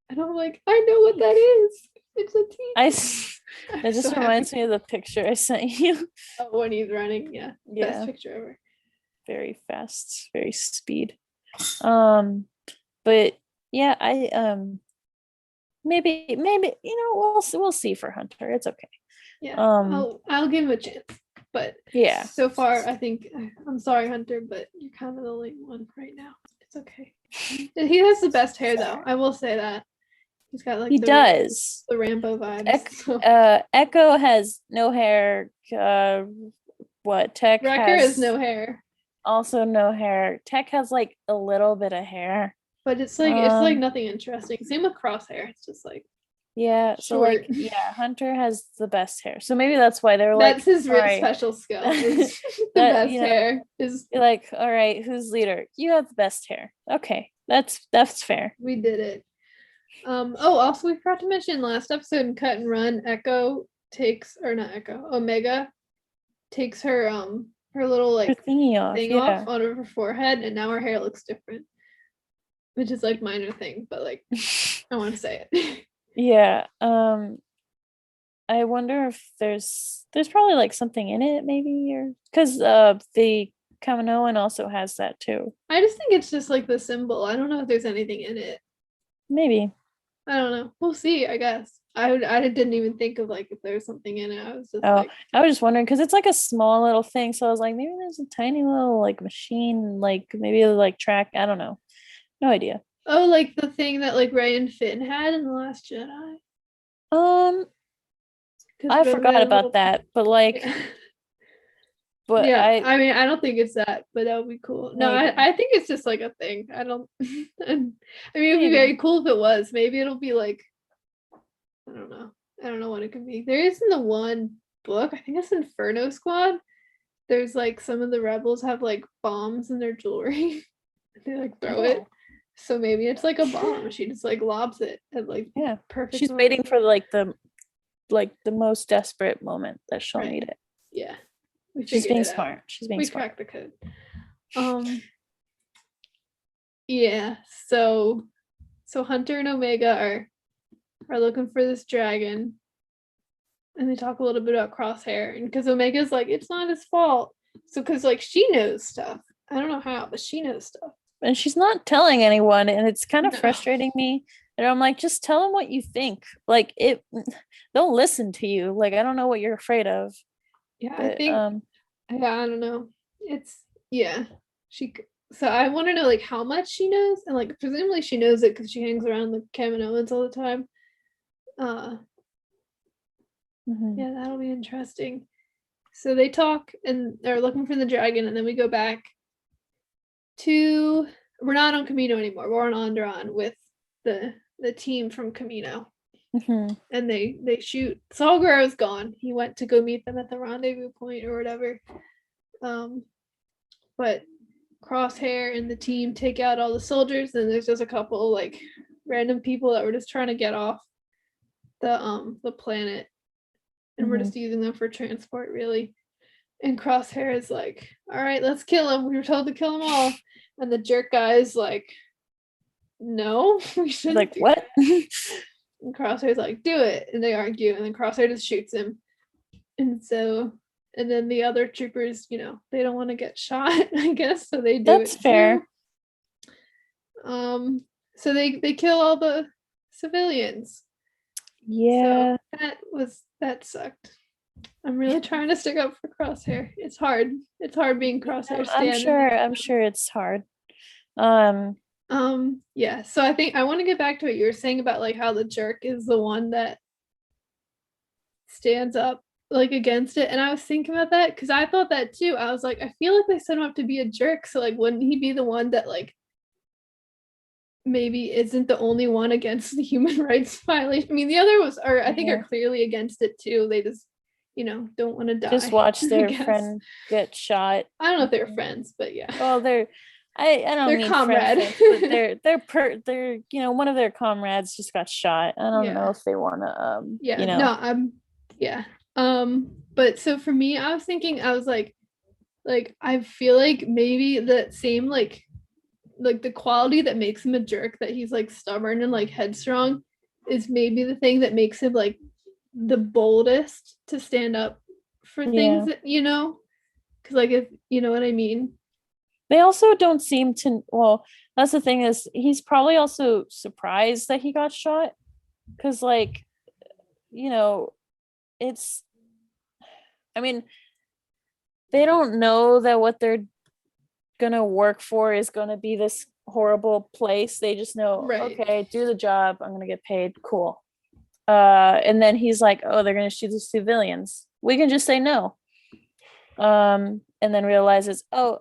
And I'm like, I know what that is. It's a teak. That just reminds me of the picture I sent you. Oh, when he's running, yeah. Best Yeah, picture ever. very fast, very speed. But yeah, I maybe we'll see for Hunter. It's okay. Yeah, Um, I'll give him a chance. But yeah, so far, I think I'm sorry, Hunter, but you're kind of the lame one right now. It's okay. He has the best hair, though. I will say that he's got like he does. the Rambo vibes. So. Echo has no hair. What Tech Wrecker has has no hair, also no hair. Tech has like a little bit of hair. but it's like nothing interesting. Same with Crosshair. It's just like Yeah, so short. like yeah, Hunter has the best hair. So maybe that's why they're That's like, his all right, special skill. Is the that best hair is. you're like, all right, who's leader? You have the best hair. Okay, that's fair. We did it. Oh, also we forgot to mention last episode in Cut and Run, Echo takes or not Echo, Omega takes her little Your like thingy off, thing yeah. off on her forehead, and now her hair looks different, which is like minor thing, but like I want to say it. Yeah. I wonder if there's probably like something in it, maybe, or because the Kaminoan also has that too. I just think it's just like the symbol. I don't know if there's anything in it. Maybe. I don't know. We'll see, I guess. I didn't even think of like if there was something in it. I was just Oh, like, I was just wondering because it's like a small little thing. So I was like, maybe there's a tiny little like machine, like maybe like track. I don't know. No idea. oh, like the thing that like Ray and Finn had in The Last Jedi. Um, Because I remember they forgot had a about little that, but like, yeah. but Yeah, I I mean, I don't think it's that, but that would be cool. No, maybe, I think it's just like a thing. I don't. And, I mean, it would be maybe. very cool if it was. Maybe it'll be like I don't know. I don't know what it could be. There is in the one book. I think it's Inferno Squad. There's like some of the rebels have like bombs in their jewelry. They like throw it. Oh, So maybe it's like a bomb. She just like lobs it at like yeah. perfect She's waiting moments. for like the most desperate moment that she'll Right. need it. Yeah. We She's figured being it out. smart. She's being We smart. cracked the code. Yeah. So Hunter and Omega are looking for this dragon. And they talk a little bit about Crosshair. And because Omega's like, it's not his fault. So because like she knows stuff. I don't know how, but she knows stuff. And she's not telling anyone, and it's kind of No. frustrating me. And I'm like, just tell them what you think. Like it, they'll listen to you. Like I don't know what you're afraid of, Yeah, I but think yeah, I don't know. It's yeah. So I want to know like how much she knows, and like presumably she knows it because she hangs around the Kaminoans all the time. Uh mhm. yeah, that'll be interesting. So they talk and they're looking for the dragon, and then we go back to we're not on Camino anymore. We're on Onderon with the team from Camino. Mhm. And they shoot Saul Guerrero's gone. He went to go meet them at the rendezvous point or whatever. But Crosshair and the team take out all the soldiers, and there's just a couple like random people that were just trying to get off the planet, and we're Mhm. just using them for transport, really. And Crosshair is like, "All right, let's kill him. We were told to kill them all." And the jerk guy is like, "No, we shouldn't." Like Do what? and Crosshair's like, "Do it," and they argue, and then Crosshair just shoots him. And so, and then the other troopers, they don't want to get shot, I guess, so they do That's it too. fair. So they kill all the civilians. So Yeah. that sucked. I'm really trying to stick up for Crosshair. It's hard. It's hard being Crosshair I'm stand. sure it's hard. Um, Yeah. So I think I want to get back to what you were saying about like how the jerk is the one that stands up like against it. And I was thinking about that because I thought that too. I was like, I feel like they set him up to be a jerk. So like wouldn't he be the one that like maybe isn't the only one against the human rights violation? I mean, the other was I think are clearly against it too. They just, don't want to die. just watch I their guess. friend get shot. I don't know if they were friends, but yeah. Well, I don't They're mean comrade. friends, but they're one of their comrades just got shot. I don't know if they want to Yeah. No, yeah. But so for me, I was thinking, I was like I feel like maybe the same like the quality that makes him a jerk, that he's like stubborn and like headstrong, is maybe the thing that makes him like the boldest to stand up for things that because like if you know what I mean. They also don't seem to, well, that's the thing, is he's probably also surprised that he got shot because like it's, I mean, they don't know that what they're gonna work for is gonna be this horrible place. They just know, Right. okay, do the job, I'm gonna get paid, cool. And then he's like, oh, they're gonna shoot the civilians, we can just say no. And then realizes, oh,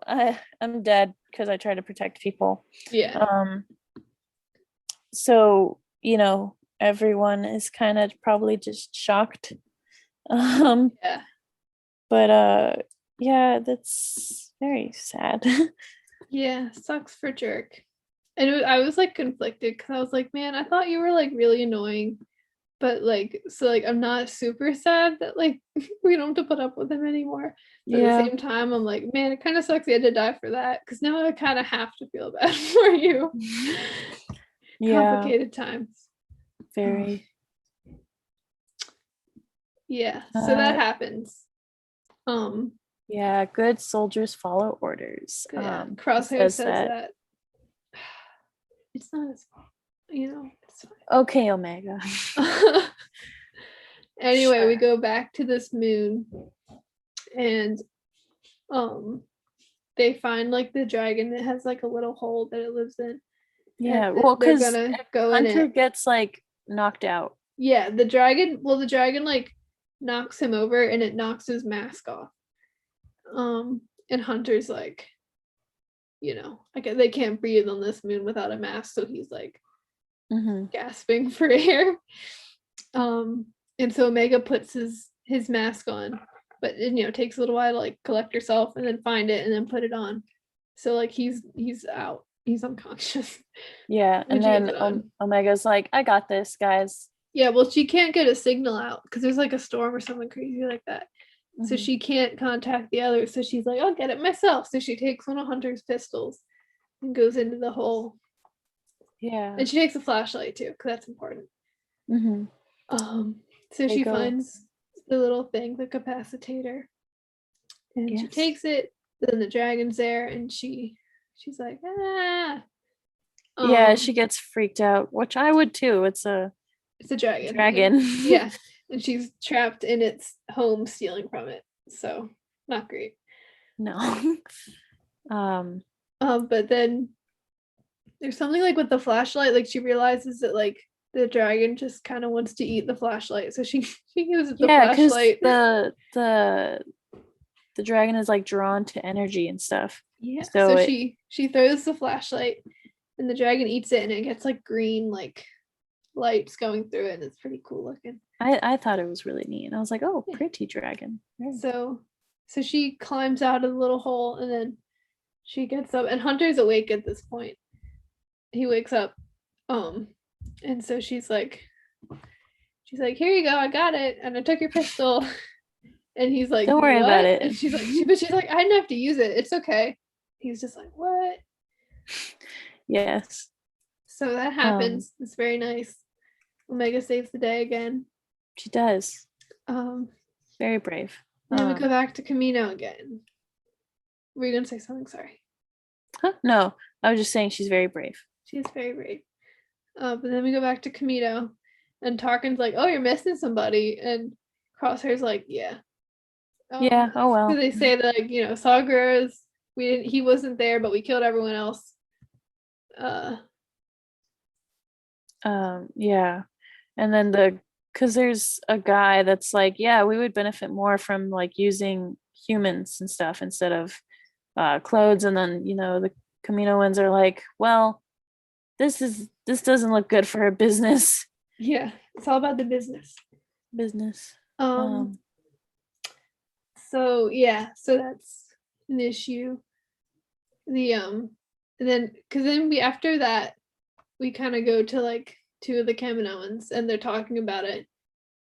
I'm dead because I tried to protect people. Yeah. So everyone is kind of probably just shocked. Yeah. But yeah, that's very sad. Yeah, sucks for jerk. And I was like conflicted because I was like, man, I thought you were like really annoying, but like, so like, I'm not super sad that like we don't have to put up with him anymore. But at the same time, I'm like, man, it kind of sucks you had to die for that because now I kind of have to feel bad for you. Yeah, complicated times. very. Yeah, so that happens. Yeah, good soldiers follow orders. Yeah, Crosshair says that. It's not his fault. it's Okay, Omega. fine. Anyway, we Sure. go back to this moon, and they find like the dragon that has like a little hole that it lives in. Yeah, And well, they're because gonna go in Hunter it. gets like knocked out. Yeah, the dragon like knocks him over and it knocks his mask off. And Hunter's like, they can't breathe on this moon without a mask, so he's like gasping for air. And so Omega puts his mask on, but it takes a little while to like collect herself and then find it and then put it on. So like he's out. He's unconscious. Yeah, and then Omega's like, I got this, guys. Yeah, well, she can't get a signal out because there's like a storm or something crazy like that. So she can't contact the others. So she's like, I'll get it myself. So she takes one of Hunter's pistols and goes into the hole. Yeah. And she takes a flashlight too, because that's important. So she finds the little thing, the capacitator. And she takes it. Then the dragon's there and she's like, ah. Yeah, she gets freaked out, which I would too. It's a dragon. Dragon. Yeah. And she's trapped in its home stealing from it. So not great. No. But then there's something like with the flashlight, like she realizes that like the dragon just kind of wants to eat the flashlight. So she uses the flashlight. The dragon is like drawn to energy and stuff. Yeah. So she throws the flashlight and the dragon eats it and it gets like green like lights going through it and it's pretty cool looking. I thought it was really neat. And I was like, oh, pretty dragon. So she climbs out of the little hole and then she gets up and Hunter's awake at this point. He wakes up. And so she's like, here you go, I got it. And I took your pistol. And he's like, don't worry about it. And she's like, I didn't have to use it. It's okay. He's just like, what? Yes. So that happens. It's very nice. Omega saves the day again. She does. Very brave. Then we go back to Camino again. Were you gonna say something? Sorry. Huh? No, I was just saying she's very brave. She's very brave. But then we go back to Camino, and Tarkin's like, "Oh, you're missing somebody," and Crosshair's like, "Yeah." Yeah. Oh well. So they say that Saw Gerrera's he wasn't there, but we killed everyone else. Yeah, and then because there's a guy that's like, yeah, we would benefit more from like using humans and stuff instead of clothes, and then the Kaminoans are like, well, this doesn't look good for her business. Yeah, it's all about the business. So that's an issue. And then because then after that we kind of go to like two of the Kaminoans and they're talking about it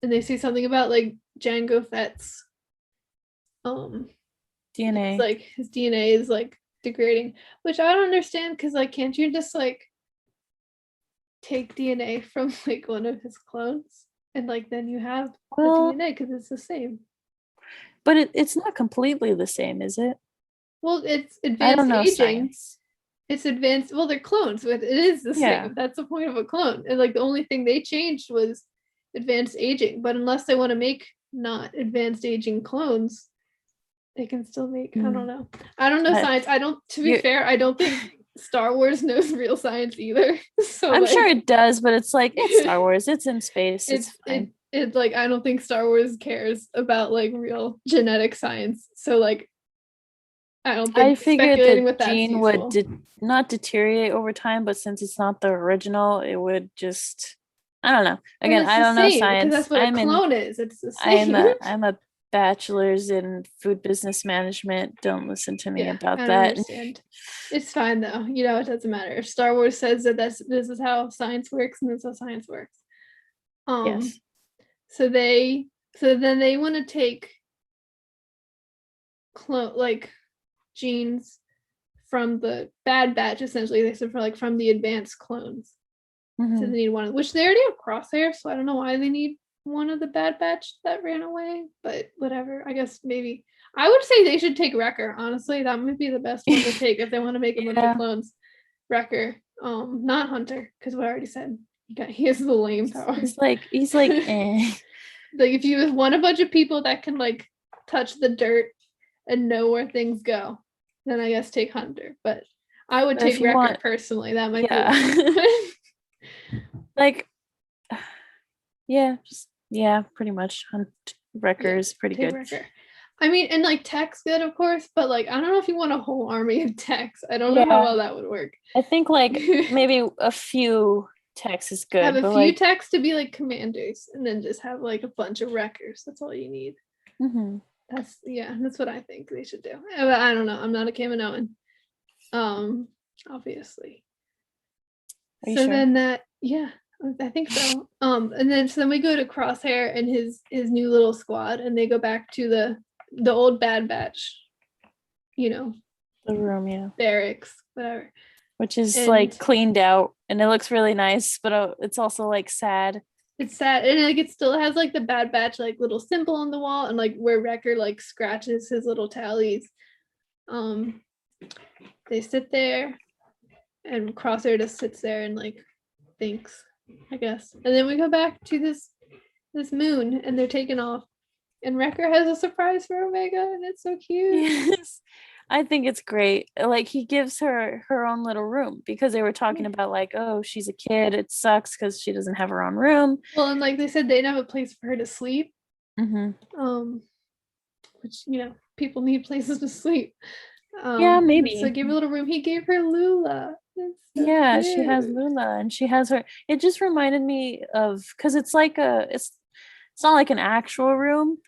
and they say something about like Jango Fett's DNA. it's like his DNA is like degrading, which I don't understand because like can't you just like take DNA from like one of his clones and like then you have the DNA because it's the same. But it's not completely the same, is it? Well, it's advanced I don't know aging. science. It's advanced. Well, they're clones, but it is the same. That's the point of a clone. And like the only thing they changed was advanced aging. But unless they want to make not advanced aging clones, they can still make. I don't know. I don't know science. To be fair, I don't think Star Wars knows real science either. So I'm sure it does, but it's like it's Star Wars. It's in space. It's fine. It's like I don't think Star Wars cares about like real genetic science. So like I don't think I figured the gene would not deteriorate over time, but since it's not the original, it would just I don't know. Again, I don't know science. That's what a clone is. It's the same. I'm a bachelor's in food business management. Don't listen to me about that. Understand. It's fine though. It doesn't matter. If Star Wars says that this is how science works, and that's how science works. Yes. So then they want to take genes from the Bad Batch, essentially. They said from the advanced clones. So they need one, which they already have Crosshair, so I don't know why they need one of the Bad Batch that ran away, but whatever. I guess maybe I would say they should take Wrecker. Honestly, that might be the best one to take if they want to make a bunch of clones. Wrecker. Not Hunter, because we already said he has the lame power. He's like eh. Like if you want a bunch of people that can like touch the dirt and know where things go, then I guess take Hunter. But I would But if take you Wrecker want- personally. That might Yeah. be Like yeah, pretty much. Wrecker is pretty take good. Wrecker. I mean, and like tech's good, of course, but like I don't know if you want a whole army of techs. I don't know how Yeah. well that would work. I think like maybe a few techs is good. Have a but, few like, techs to be like commanders, and then just have like a bunch of wreckers. That's all you need. mhm. That's what I think they should do. But I don't know. I'm not a Kaminoan. Obviously. Are you So sure? then I think so. And then we go to Crosshair and his new little squad, and they go back to the old Bad Batch, The room, yeah. barracks, whatever. Which is And- like cleaned out and it looks really nice, but it's also like sad. It's sad, and like it still has like the Bad Batch like little symbol on the wall, and like where Wrecker like scratches his little tallies. They sit there, and Crosshair just sits there and like thinks, I guess. And then we go back to this moon, and they're taking off, and Wrecker has a surprise for Omega, and it's so cute. Yes. I think it's great. Like he gives her own little room because they were talking Yeah. about like, oh, she's a kid. It sucks because she doesn't have her own room. Well, and like they said, they didn't have a place for her to sleep. Mm-hmm. Which people need places to sleep. Yeah, maybe. So give her a little room. He gave her Lula. So Yeah, she has cute. Lula and she has her. It just reminded me of because it's like it's not like an actual room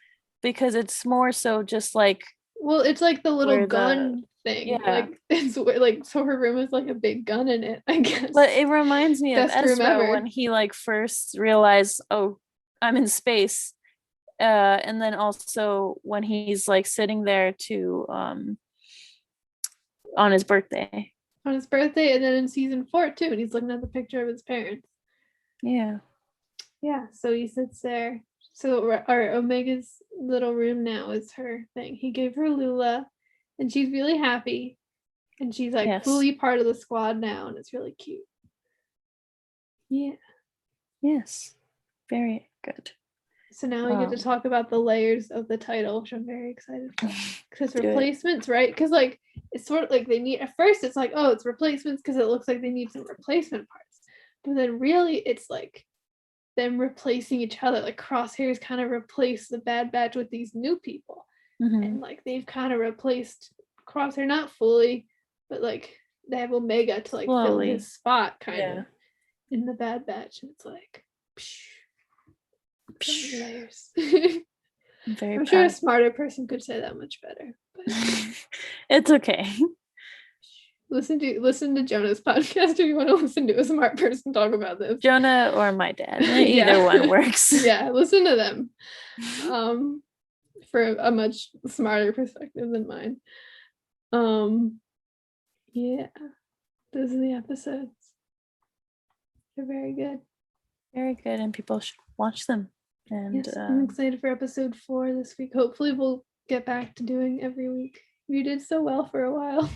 because it's more so just like Well, it's like the little where gun thing. yeah. Like it's like so her room is like a big gun in it, I guess. But it reminds me of Best to Ezra remember. when he like first realized, oh, I'm in space. And then also when he's like sitting there to on his birthday. On his birthday, and then in season 4 too, and he's looking at the picture of his parents. Yeah. Yeah, so he sits there. So our Omega's little room now is her thing. He gave her Lula, and she's really happy, and she's like Yes. fully part of the squad now, and it's really cute. Yeah. Yes. Very good. So now we get to talk about the layers of the title, which I'm very excited for. Because Do it. replacements, right? Because like it's sort of like they need at first it's like, oh, it's replacements because it looks like they need some replacement parts. But then really it's like them replacing each other. Like Crosshair's kind of replaced the Bad Batch with these new people. Mhm. And like they've kind of replaced Crosshair, not fully, but like they have Omega to like fill Slowly. his spot kind Yeah. of in the Bad Batch. And it's like so many layers. I'm very I'm sure a proud. smarter person could say that much better. But It's okay. listen to Jonah's podcast if you want to listen to a smart person talk about this. Jonah or my dad. Yeah. Either one works. Yeah, listen to them. For a much smarter perspective than mine. Yeah. Those are the episodes. They're very good. Very good, and people should watch them. And Yes, I'm excited for episode 4 this week. Hopefully we'll get back to doing every week. You did so well for a while.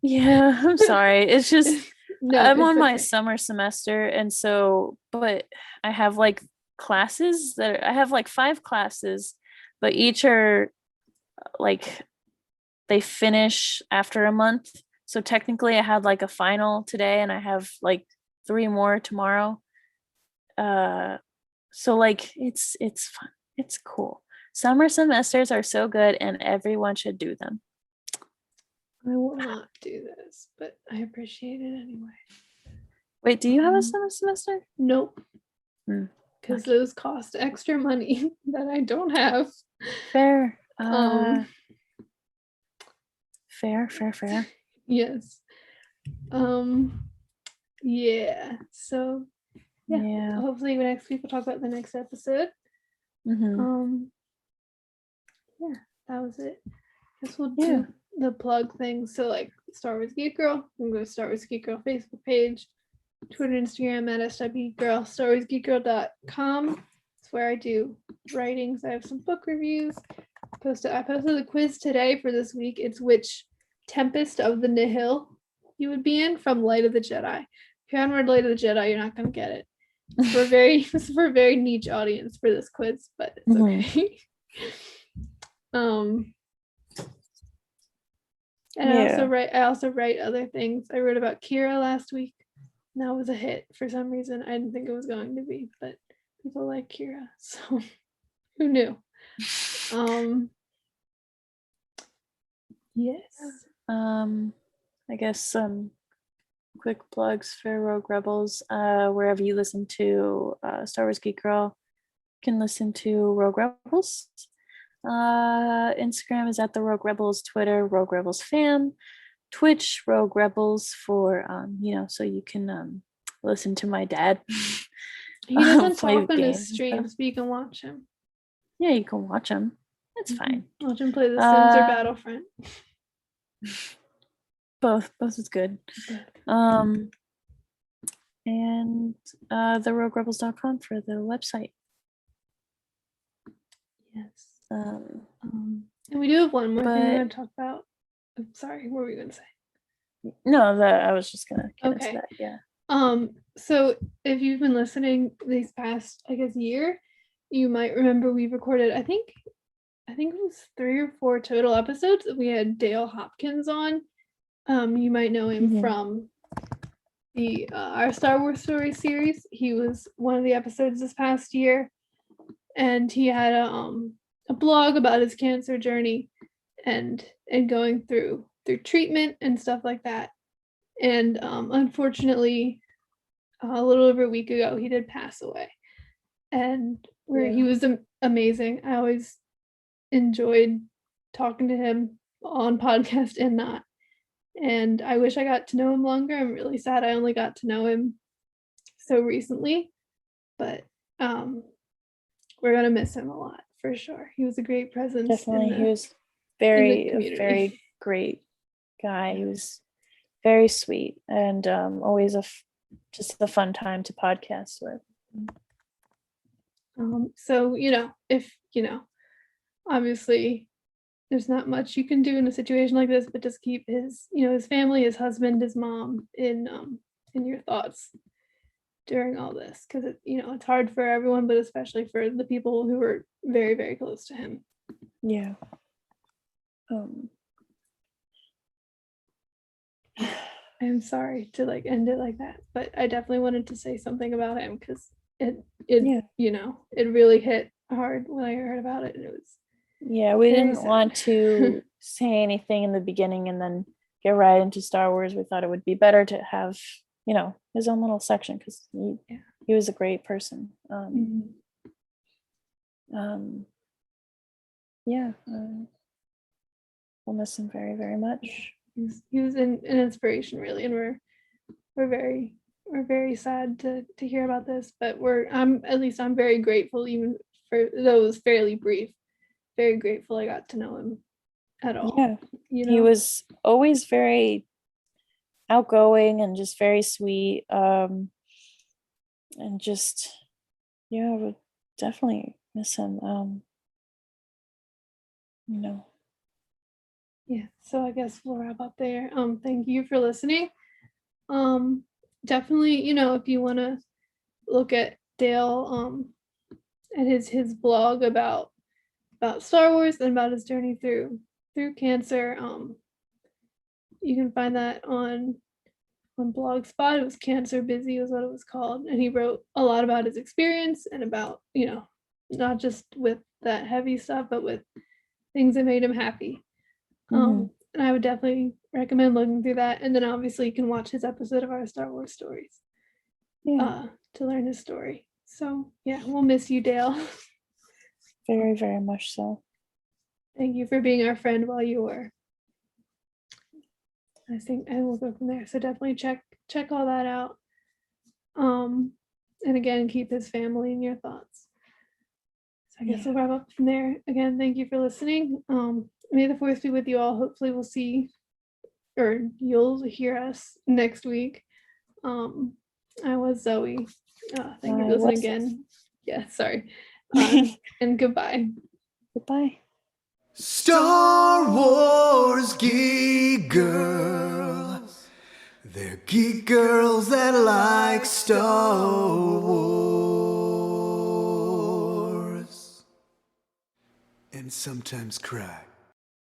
yeah, I'm sorry. It's just No, I'm it's on my okay. summer semester, and so but I have like classes that I have like 5 classes, but each are like they finish after a month. So technically I had like a final today and I have like 3 more tomorrow. So like it's fun. It's cool. Summer semesters are so good and everyone should do them. I will not do this, but I appreciate it anyway. Wait, do you have a summer semester? Nope. Hmm, Because lucky. those cost extra money that I don't have. Fair. Fair. Yes. Yeah. So Yeah. hopefully next week we'll talk about the next episode. Mhm. Yeah, that was it. Guess we'll Yeah. do the plug thing. So like Star Wars Geek Girl, I'm going to Star Wars Geek Girl Facebook page, Twitter, Instagram at SWGeekGirl, StarWarsGeekGirl.com. It's where I do writings. I have some book reviews. I posted the quiz today for this week. It's which Tempest of the Nihil you would be in from Light of the Jedi. you haven't read Light of the Jedi, you're not gonna get it. It's for a very niche audience for this quiz, but it's okay. And I also write other things. I wrote about Kira last week. And that was a hit for some reason. I didn't think it was going to be, but people like Kira, so who knew? Yes. I guess some quick plugs for Rogue Rebels. Wherever you listen to Star Wars Geek Girl, you can listen to Rogue Rebels. Instagram is at the Rogue Rebels, Twitter Rogue Rebels fam, Twitch Rogue Rebels for so you can listen to my dad. He doesn't play talk on games his and streams, stuff. but you can watch him. Yeah, you can watch him. It's fine. Watch him play The Sims or Battlefront. Both is good. And theroguerebels.com for the website. Yes. And we do have one more thing we're going to talk about. I'm sorry, what were we going to say? No, I was just going to get into that. Yeah. So if you've been listening these past, I guess, year, you might remember we recorded, I think it was 3 or 4 total episodes. We had Dale Hopkins on. You might know him from the our Star Wars Story series. He was one of the episodes this past year, and he had a blog about his cancer journey and going through treatment and stuff like that. And unfortunately, a little over a week ago, he did pass away. And he was amazing. I always enjoyed talking to him on podcast and not. And I wish I got to know him longer. I'm really sad I only got to know him so recently. But we're gonna miss him a lot for sure. He was a great presence. Definitely, he was very great guy. He was very sweet and always just a fun time to podcast with. So if obviously there's not much you can do in a situation like this, but just keep his his family, his husband, his mom in your thoughts during all this, because it's hard for everyone, but especially for the people who are very, very close to him. Yeah. I'm sorry to end it like that, but I definitely wanted to say something about him because it really hit hard when I heard about it, and it was we didn't want to say anything in the beginning and then get right into Star Wars. We thought it would be better to have his own little section because he was a great person. We'll miss him very, very much. He was an inspiration, really, and we're very sad to hear about this, but I'm very grateful, even for those fairly brief, very grateful I got to know him at all. Yeah, he was always very outgoing and just very sweet, and just I would definitely miss him. Yeah, so I guess we'll wrap up there. Thank you for listening. Definitely, if you want to look at Dale and his blog about Star Wars and about his journey through cancer, you can find that on Blogspot. It was Cancer Busy was what it was called, and he wrote a lot about his experience and about not just with that heavy stuff, but with things that made him happy. And I would definitely recommend looking through that. And then obviously you can watch his episode of our Star Wars Stories to learn his story. So we'll miss you, Dale. Very, very much so. Thank you for being our friend while you were. I think I will go from there. So definitely check all that out. And again, keep his family in your thoughts. So I guess we'll wrap up from there. Again, thank you for listening. May the force be with you all. Hopefully we'll see, or you'll hear us next week. I was Zoe. Thank you for listening again. Yeah, sorry. And goodbye. Goodbye. Star Wars Geek Girl, They're geek girls that like Star Wars and sometimes cry.